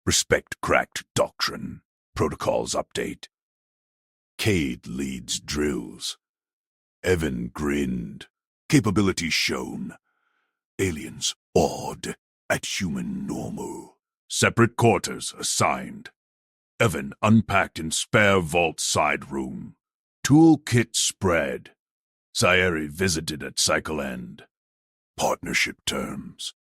Respect cracked doctrine. Protocols update. Cade leads drills. Evan grinned. Capability shown. Aliens awed at human normal. Separate quarters assigned. Evan unpacked in spare vault side room. Toolkit spread. Sayeri visited at cycle end. Partnership terms.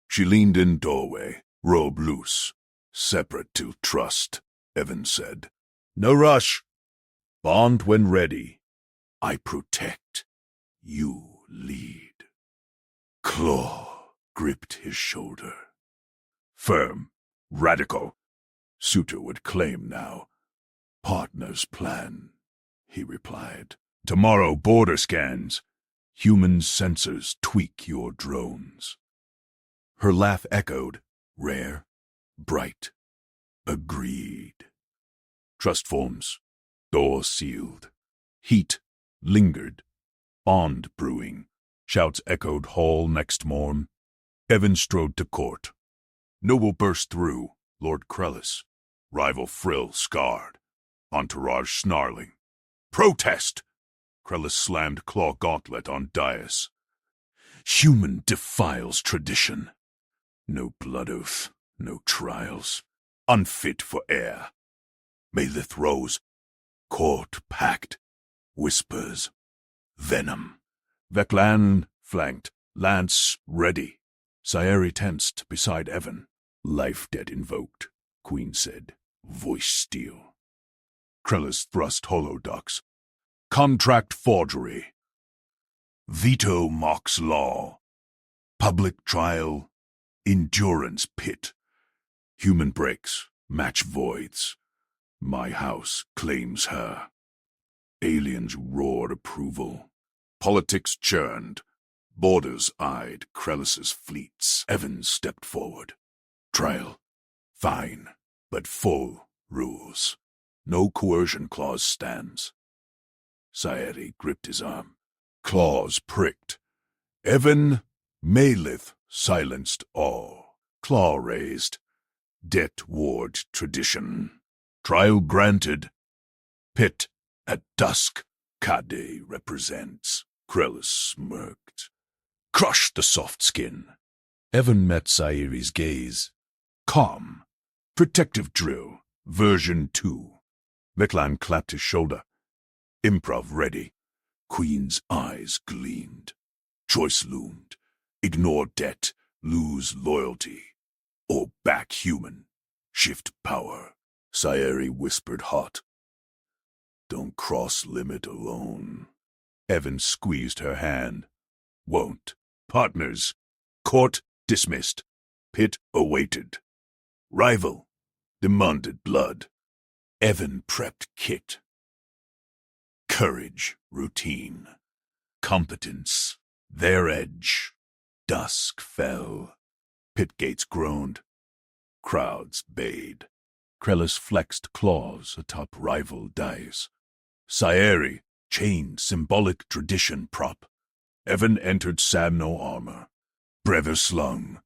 She leaned in doorway, robe loose. Separate till trust, Evan said. No rush. Bond when ready. I protect. You lead. Claw gripped his shoulder. Firm. Radical. Suitor would claim now. Partner's plan, he replied. Tomorrow border scans. Human sensors tweak your drones. Her laugh echoed, rare, bright. Agreed. Trust forms. Door sealed. Heat lingered. Bond brewing. Shouts echoed hall next morn. Evan strode to court. Noble burst through. Lord Krellis. Rival frill scarred. Entourage snarling. Protest! Krellis slammed claw gauntlet on dais. Human defiles tradition. No blood oath, no trials. Unfit for air. Malith rose. Court packed. Whispers. Venom. Veclan flanked. Lance ready. Sayeri tensed beside Evan. Life debt invoked, Queen said. Voice steel. Krellis thrust holoducks. Contract forgery. Veto mocks law. Public trial. Endurance pit. Human breaks. Match voids. My house claims her. Aliens roared approval. Politics churned. Borders eyed Krellis's fleets. Evans stepped forward. Trial. Fine, but full rules. No coercion clause stands. Sayeri gripped his arm. Claws pricked. Evan Malith silenced all. Claw raised. Det ward tradition. Trial granted. Pit at dusk. Kade represents. Krellis smirked. Crush the soft skin. Evan met Sayeri's gaze. Calm. Protective drill. Version 2. Veklan clapped his shoulder. Improv ready. Queen's eyes gleamed. Choice loomed. Ignore debt. Lose loyalty. Or back human. Shift power. Sayeri whispered hot. Don't cross limit alone. Evan squeezed her hand. Won't. Partners. Court dismissed. Pit awaited. Rival. Demanded blood. Evan prepped kit. Courage. Routine. Competence. Their edge. Dusk fell. Pit gates groaned. Crowds bayed. Krellis flexed claws atop rival dice. Sayeri chained symbolic tradition prop. Evan entered Samno armor. Brever slung.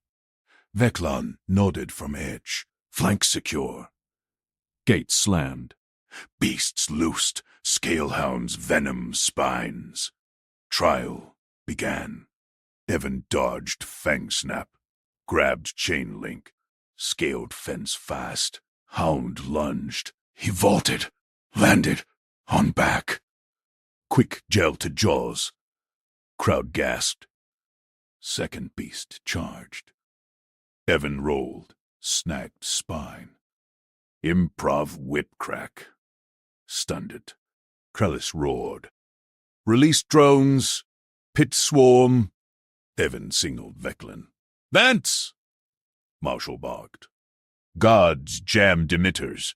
Veklan nodded from edge. Flank secure. Gates slammed. Beasts loosed. Scalehounds venom spines. Trial began. Evan dodged fang snap. Grabbed chain link. Scaled fence fast. Hound lunged. He vaulted. Landed. On back. Quick gel to jaws. Crowd gasped. Second beast charged. Evan rolled. Snagged spine. Improv whip crack. Stunned it. Krellis roared. Release drones. Pit swarm. Evan signaled Veklan. Vance! Marshall barked. Guards jammed emitters.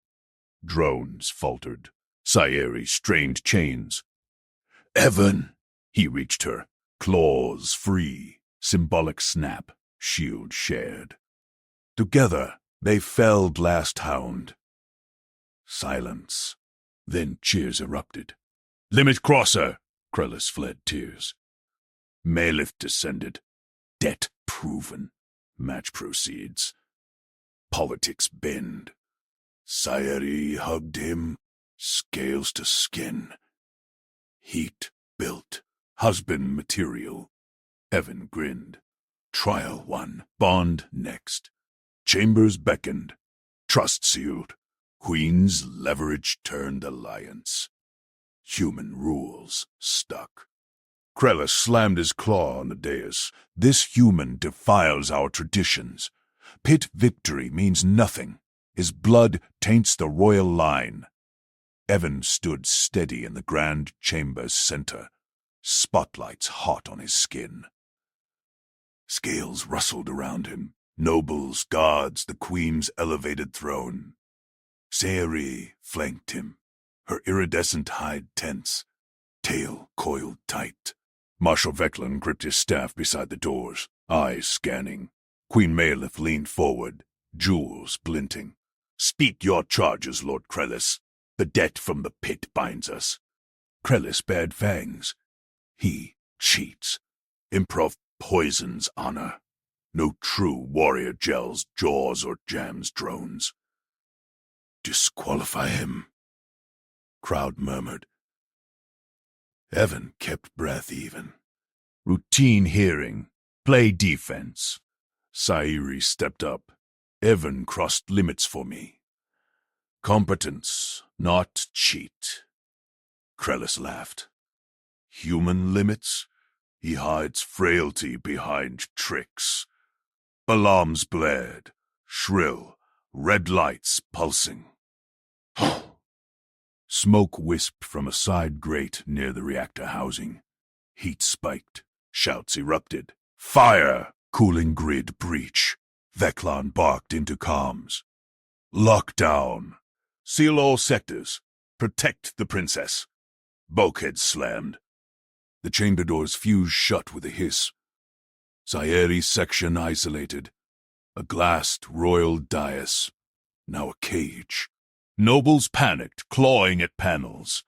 Drones faltered. Sayeri strained chains. Evan! He reached her. Claws free. Symbolic snap. Shield shared. Together they felled last hound. Silence. Then cheers erupted. Limit crosser! Krellis fled tears. Malith descended. Debt proven. Match proceeds. Politics bend. Sayeri hugged him. Scales to skin. Heat built. Husband material. Evan grinned. Trial won. Bond next. Chambers beckoned. Trust sealed. Queen's leverage turned alliance. Human rules stuck. Krellis slammed his claw on the dais. This human defiles our traditions. Pit victory means nothing. His blood taints the royal line. Evan stood steady in the grand chamber's center, spotlights hot on his skin. Scales rustled around him. Nobles, guards, the queen's elevated throne. Sayeri flanked him, her iridescent hide tense, tail coiled tight. Marshal Veklan gripped his staff beside the doors, eyes scanning. Queen Malith leaned forward, jewels glinting. Speak your charges, Lord Krellis. The debt from the pit binds us. Krellis bared fangs. He cheats. Improv poisons honor. No true warrior gels jaws or jams drones. Disqualify him. Crowd murmured. Evan kept breath even. Routine hearing. Play defense. Sayeri stepped up. Evan crossed limits for me. Competence, not cheat. Krellis laughed. Human limits? He hides frailty behind tricks. Alarms blared, shrill, red lights pulsing. Smoke wisped from a side grate near the reactor housing. Heat spiked. Shouts erupted. Fire! Cooling grid breach. Veklan barked into comms. Lockdown. Seal all sectors. Protect the princess. Bulkheads slammed. The chamber doors fused shut with a hiss. Sayeri's section isolated. A glassed royal dais. Now a cage. Nobles panicked, clawing at panels.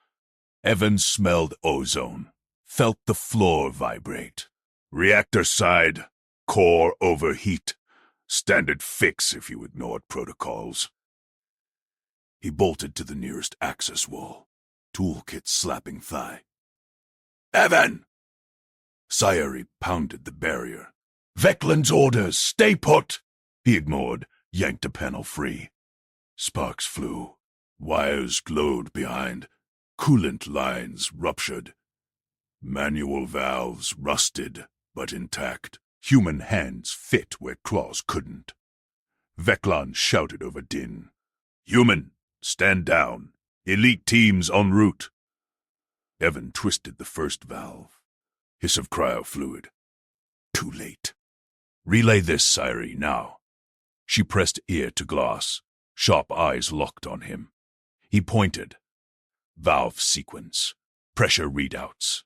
Evan smelled ozone. Felt the floor vibrate. Reactor side. Core overheat. Standard fix if you ignored protocols. He bolted to the nearest access wall, toolkit slapping thigh. Evan! Sayuri pounded the barrier. Veklan's orders, stay put! He ignored, yanked a panel free. Sparks flew. Wires glowed behind. Coolant lines ruptured. Manual valves rusted, but intact. Human hands fit where claws couldn't. Veklan shouted over din. Human, stand down. Elite teams en route. Evan twisted the first valve. Hiss of cryofluid. Too late. Relay this, Sayuri, now. She pressed ear to glass. Sharp eyes locked on him. He pointed. Valve sequence. Pressure readouts.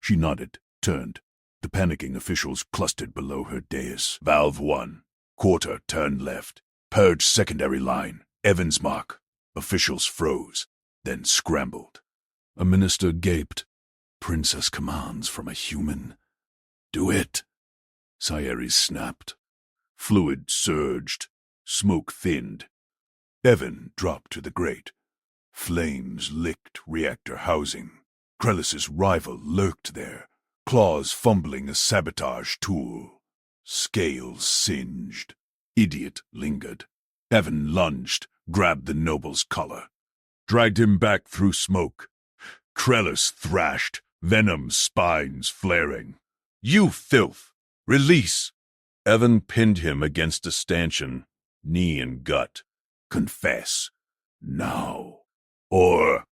She nodded, turned. The panicking officials clustered below her dais. Valve 1. Quarter turned left. Purge secondary line. Evans mark. Officials froze, then scrambled. A minister gaped. Princess commands from a human. Do it. Sayuri snapped. Fluid surged. Smoke thinned. Evan dropped to the grate. Flames licked reactor housing. Krellis's rival lurked there, claws fumbling a sabotage tool. Scales singed. Idiot lingered. Evan lunged, grabbed the noble's collar. Dragged him back through smoke. Krellis thrashed, venom spines flaring. You filth! Release! Evan pinned him against a stanchion, knee and gut. Confess. Now. Or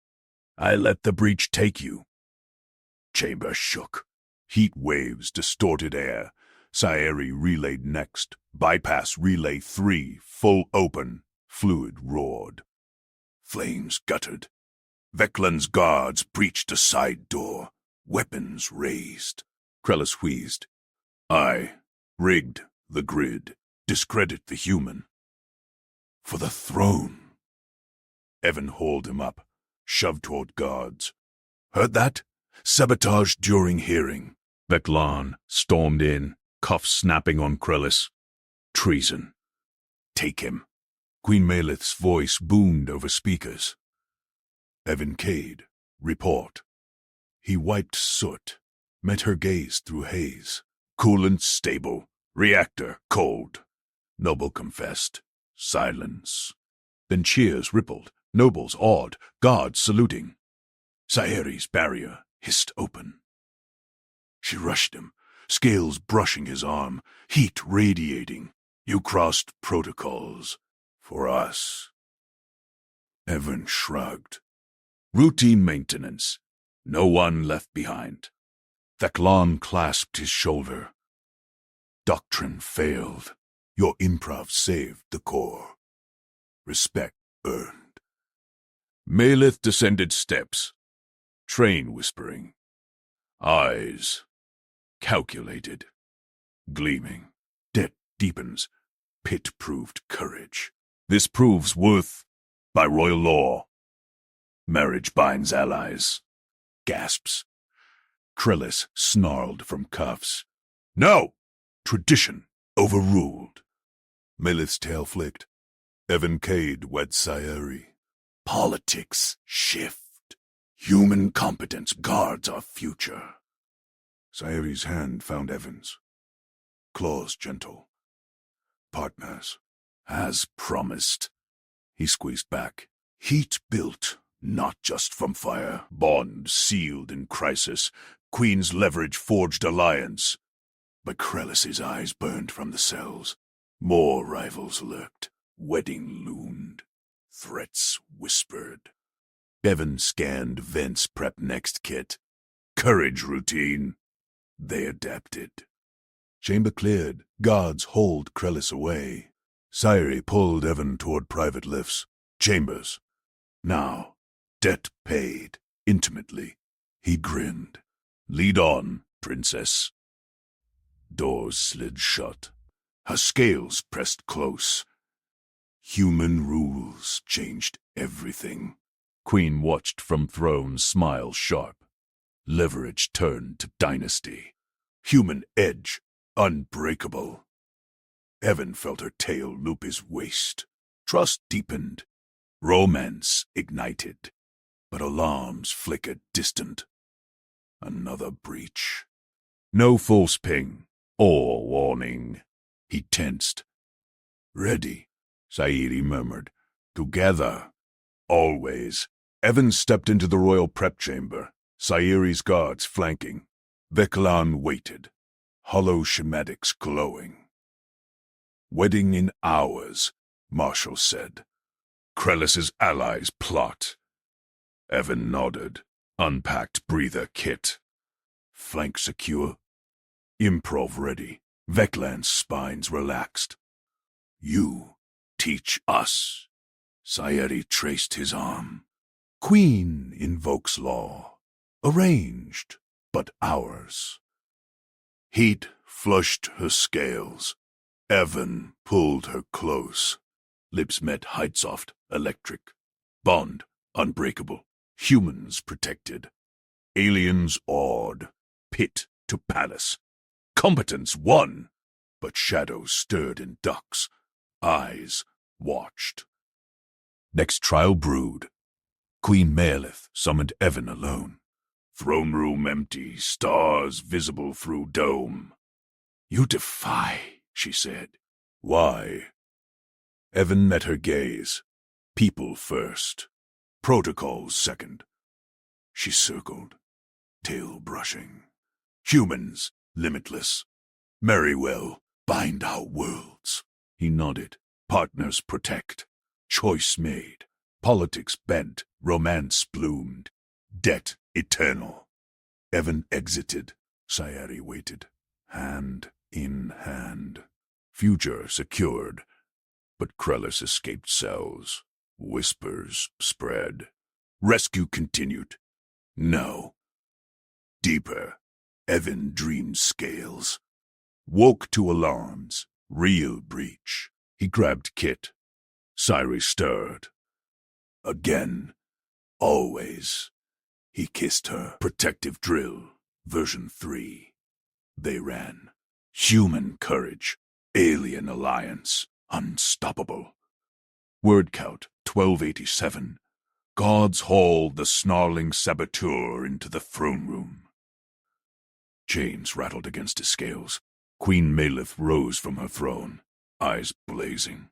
I let the breach take you. Chamber shook. Heat waves distorted air. Sayuri relayed next. Bypass relay 3, full open. Fluid roared. Flames guttered. Veklan's guards breached a side door. Weapons raised. Krellis wheezed. I rigged the grid. Discredit the human. For the throne. Evan hauled him up, shoved toward guards. Heard that? Sabotage during hearing. Veklan stormed in, cuffs snapping on Krellis. Treason. Take him. Queen Malith's voice boomed over speakers. Evan Cade, report. He wiped soot, met her gaze through haze. Coolant stable, reactor cold. Noble confessed. Silence. Then cheers rippled, nobles awed, guards saluting. Sayuri's barrier hissed open. She rushed him, scales brushing his arm, heat radiating. You crossed protocols. For us. Evan shrugged. Routine maintenance. No one left behind. Veklan clasped his shoulder. Doctrine failed. Your improv saved the core. Respect earned. Malith descended steps. Train whispering. Eyes. Calculated. Gleaming. Debt deepens. Pit proved courage. This proves worth by royal law. Marriage binds allies. Gasps. Krellis snarled from cuffs. No! Tradition overruled. Malith's tail flicked. Evan Cade wed Sayuri. Politics shift. Human competence guards our future. Sayuri's hand found Evan's. Claws gentle. Partners. As promised. He squeezed back. Heat built, not just from fire. Bond sealed in crisis. Queen's leverage forged alliance. But Krellis's eyes burned from the cells. More rivals lurked. Wedding loomed. Threats whispered. Evan scanned Vent's prep next kit. Courage routine. They adapted. Chamber cleared. Guards hauled Krellis away. Sayuri pulled Evan toward private lifts. Chambers. Now, debt paid. Intimately. He grinned. Lead on, princess. Doors slid shut. Her scales pressed close. Human rules changed everything. Queen watched from throne, smile sharp. Leverage turned to dynasty. Human edge unbreakable. Evan felt her tail loop his waist. Trust deepened. Romance ignited. But alarms flickered distant. Another breach. No false ping or warning. He tensed. Ready, Sayiri murmured. Together. Always. Evan stepped into the royal prep chamber, Sayiri's guards flanking. Veklan waited, hollow schematics glowing. Wedding in hours, Marshall said. Krellis's allies plot. Evan nodded, unpacked breather kit. Flank secure. Improv ready. Veklan's spines relaxed. You teach us. Sayeri traced his arm. Queen invokes law. Arranged, but ours. Heat flushed her scales. Evan pulled her close. Lips met Heightsoft, electric. Bond, unbreakable. Humans protected. Aliens awed. Pit to palace. Competence won. But shadows stirred in ducks. Eyes watched. Next trial brewed. Queen Meelith summoned Evan alone. Throne room empty, stars visible through dome. You defy, she said. Why? Evan met her gaze. People first. Protocols second. She circled, tail brushing. Humans, limitless. Merrywell, bind our worlds. He nodded. Partners protect. Choice made. Politics bent. Romance bloomed. Debt eternal. Evan exited. Sayeri waited. Hand in hand. Future secured. But Krellis escaped cells. Whispers spread. Rescue continued. No. Deeper. Evan dreamed scales. Woke to alarms. Real breach. He grabbed Kit. Sayri stirred. Again. Always. He kissed her. Protective drill. Version 3. They ran. Human courage. Alien alliance. Unstoppable. Word count 1287. Gods hauled the snarling saboteur into the throne room. Chains rattled against his scales. Queen Meelith rose from her throne, eyes blazing.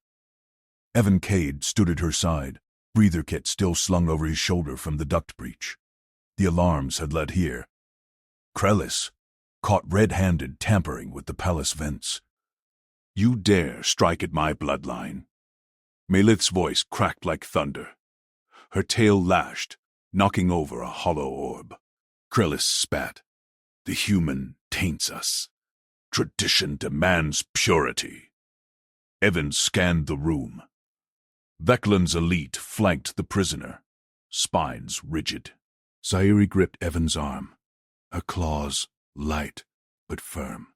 Evan Cade stood at her side, breather kit still slung over his shoulder from the duct breach. The alarms had led here. Krellis, caught red-handed tampering with the palace vents. You dare strike at my bloodline. Meelith's voice cracked like thunder. Her tail lashed, knocking over a hollow orb. Krellis spat. The human taints us. Tradition demands purity. Evan scanned the room. Veklan's elite flanked the prisoner, spines rigid. Sayiri gripped Evan's arm, her claws light but firm.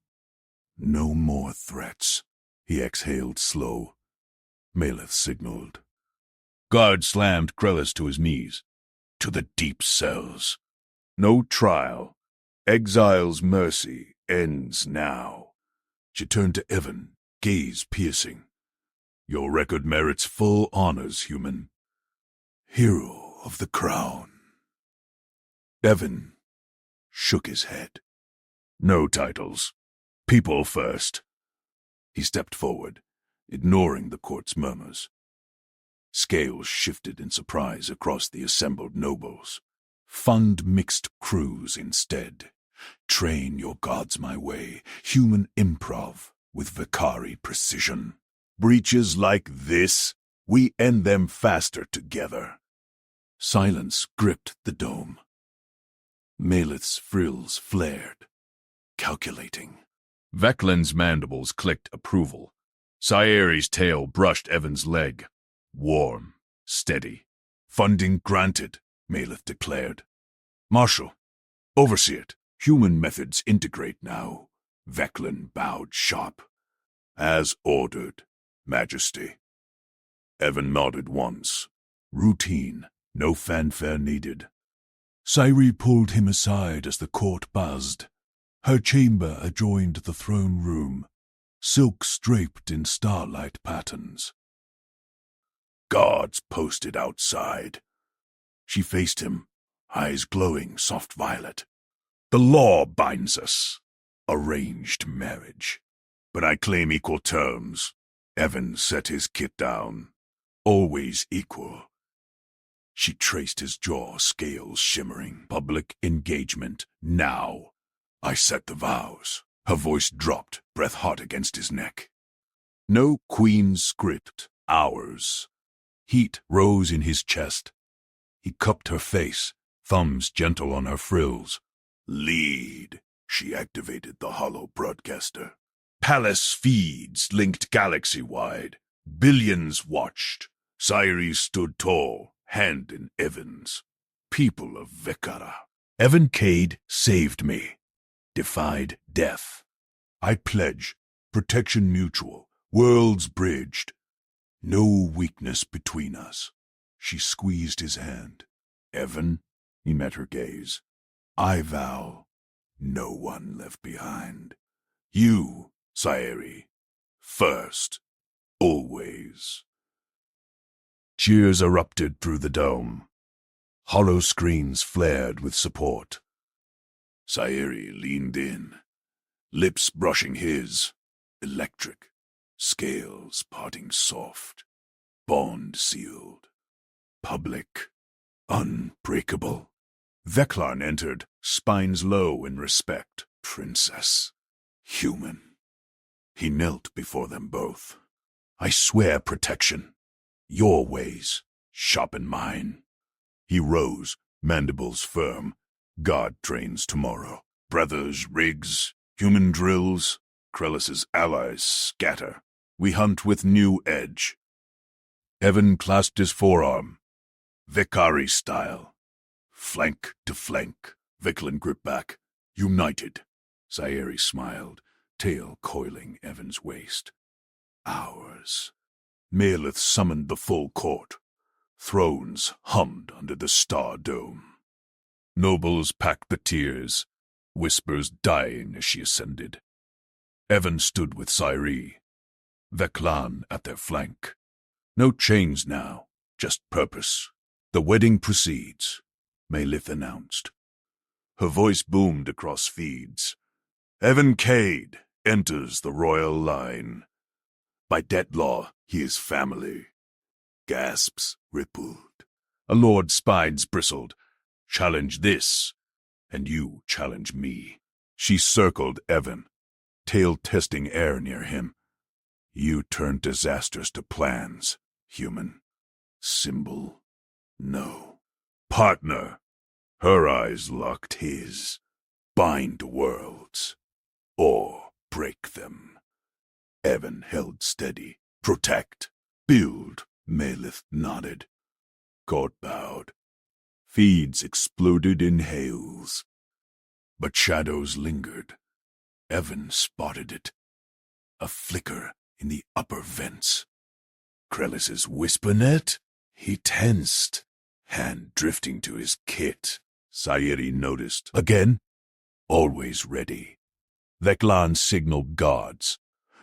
No more threats. He exhaled slow. Meelith signaled. Guard slammed Krellis to his knees. To the deep cells. No trial. Exile's mercy ends now. She turned to Evan, gaze piercing. Your record merits full honors, human. Hero of the crown. Evan shook his head. No titles. People first. He stepped forward, ignoring the court's murmurs. Scales shifted in surprise across the assembled nobles. Fund mixed crews instead. Train your gods my way, human improv with Vicari precision. Breaches like this, we end them faster together. Silence gripped the dome. Meelith's frills flared, calculating. Veklan's mandibles clicked approval. Sayeri's tail brushed Evan's leg. Warm, steady. Funding granted, Meelith declared. Marshal, oversee it. Human methods integrate now. Veklan bowed sharp. As ordered, Majesty. Evan nodded once. Routine, no fanfare needed. Sayri pulled him aside as the court buzzed. Her chamber adjoined the throne room. silk draped in starlight patterns. Guards posted outside. She faced him, eyes glowing soft violet. The law binds us. Arranged marriage. But I claim equal terms. Evan set his kit down. Always equal. She traced his jaw, scales shimmering. Public engagement, now. I set the vows. Her voice dropped, breath hot against his neck. No queen's script, ours. Heat rose in his chest. He cupped her face, thumbs gentle on her frills. Lead. She activated the hollow broadcaster. Palace feeds linked galaxy-wide. Billions watched. Cyrus stood tall, hand in Evan's. People of Vekara. Evan Cade saved me. Defied death. I pledge, protection mutual, worlds bridged. No weakness between us. She squeezed his hand. Evan, he met her gaze. I vow, no one left behind. You, Sayeri, first, always. Cheers erupted through the dome. Hollow screens flared with support. Sayeri leaned in, lips brushing his, electric, scales parting soft, bond sealed, public, unbreakable. Veklan entered, spines low in respect. Princess, human. He knelt before them both. I swear protection. Your ways, sharpen mine. He rose, mandibles firm. God trains tomorrow. Brothers, rigs, human drills. Krellis's allies scatter. We hunt with new edge. Evan clasped his forearm. Vekari style. Flank to flank. Veklan gripped back. United. Sayeri smiled, tail coiling Evan's waist. Ours. Maleth summoned the full court. Thrones hummed under the star dome. Nobles packed the tiers, whispers dying as she ascended. Evan stood with Sayeri, Veklan at their flank. No chains now, just purpose. The wedding proceeds, Maleth announced. Her voice boomed across feeds. Evan Cade enters the royal line. By debt law, he is family. Gasps rippled. A lord's spines bristled. Challenge this, and you challenge me. She circled Evan, tail testing air near him. You turned disasters to plans, human. Symbol, no. Partner. Her eyes locked his. Bind worlds, or break them. Evan held steady. Protect. Build. Maleth nodded. Court bowed. Feeds exploded in hails. But shadows lingered. Evan spotted it. A flicker in the upper vents. Krellis's whisper net? He tensed, hand drifting to his kit. Sayeri noticed. Again? Always ready. Veklan signaled guards.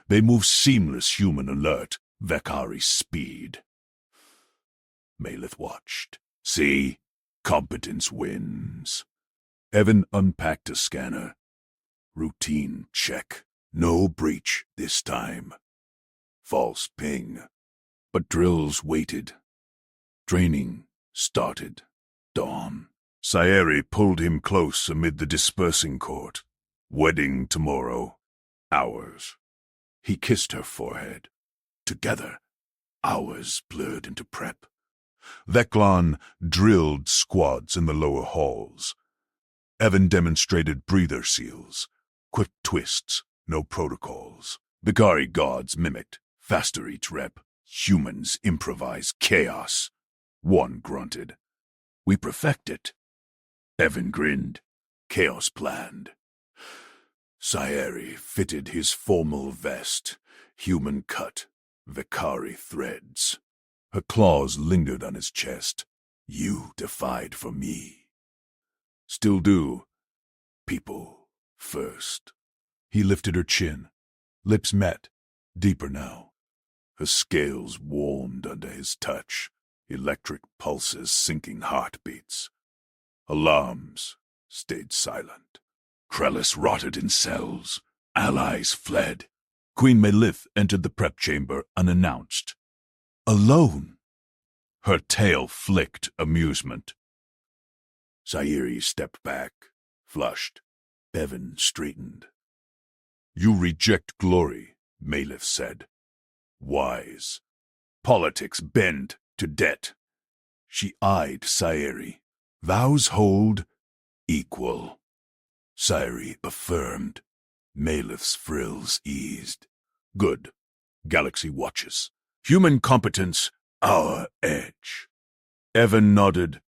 They moved seamless human alert, Vekari speed. Maleth watched. See? Competence wins. Evan unpacked a scanner. Routine check. No breach this time. False ping. But drills waited. Training started. Dawn. Sayeri pulled him close amid the dispersing court. Wedding tomorrow. Ours. He kissed her forehead. Together, hours blurred into prep. Veklan drilled squads in the lower halls. Evan demonstrated breather seals. Quick twists, no protocols. Bigari gods mimicked, faster each rep. Humans improvise chaos. One grunted. We perfect it. Evan grinned. Chaos planned. Sayeri fitted his formal vest, human cut, Vekari threads. Her claws lingered on his chest. You defied for me. Still do. People first. He lifted her chin. Lips met, Deeper now. Her scales warmed under his touch, electric pulses sinking heartbeats. Alarms stayed silent. Krellis rotted in cells. Allies fled. Queen Melith entered the prep chamber unannounced. Alone. Her tail flicked amusement. Sayuri stepped back, flushed. Bevan straightened. You reject glory, Melith said. Wise. Politics bend to debt. She eyed Sayuri. Vows hold equal. Sayuri affirmed. Melith's frills eased. Good. Galaxy watches. Human competence, our edge. Evan nodded.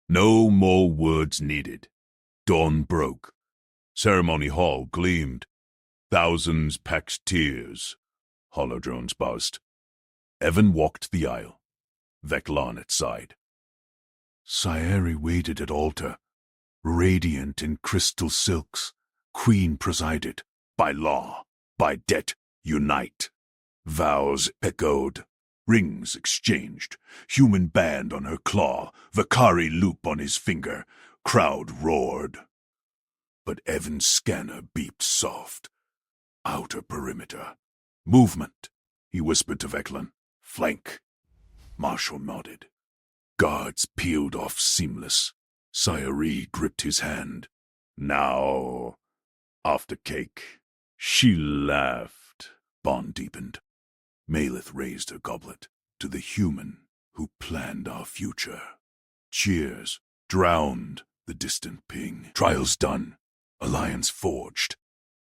No more words needed. Dawn broke. Ceremony hall gleamed. Thousands packed tears. Holodrones buzzed. Evan walked the aisle. Veklan at side. Sayuri waited at altar, radiant in crystal silks. Queen presided. By law, by debt, unite. Vows echoed. Rings exchanged. Human band on her claw. Vakari loop on his finger. Crowd roared. But Evan's scanner beeped soft. Outer perimeter. Movement, he whispered to Veklan. Flank. Marshal nodded. Guards peeled off seamless. Sayuri gripped his hand. Now, after cake. She laughed. Bond deepened. Melith raised her goblet to the human who planned our future. Cheers drowned the distant ping. Trials done. Alliance forged.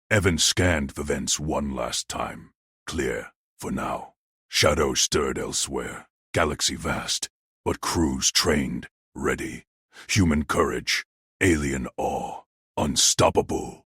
Evan scanned the vents one last time. Clear, for now. Shadows stirred elsewhere. Galaxy vast, but crews trained, ready. Human courage, alien awe, unstoppable.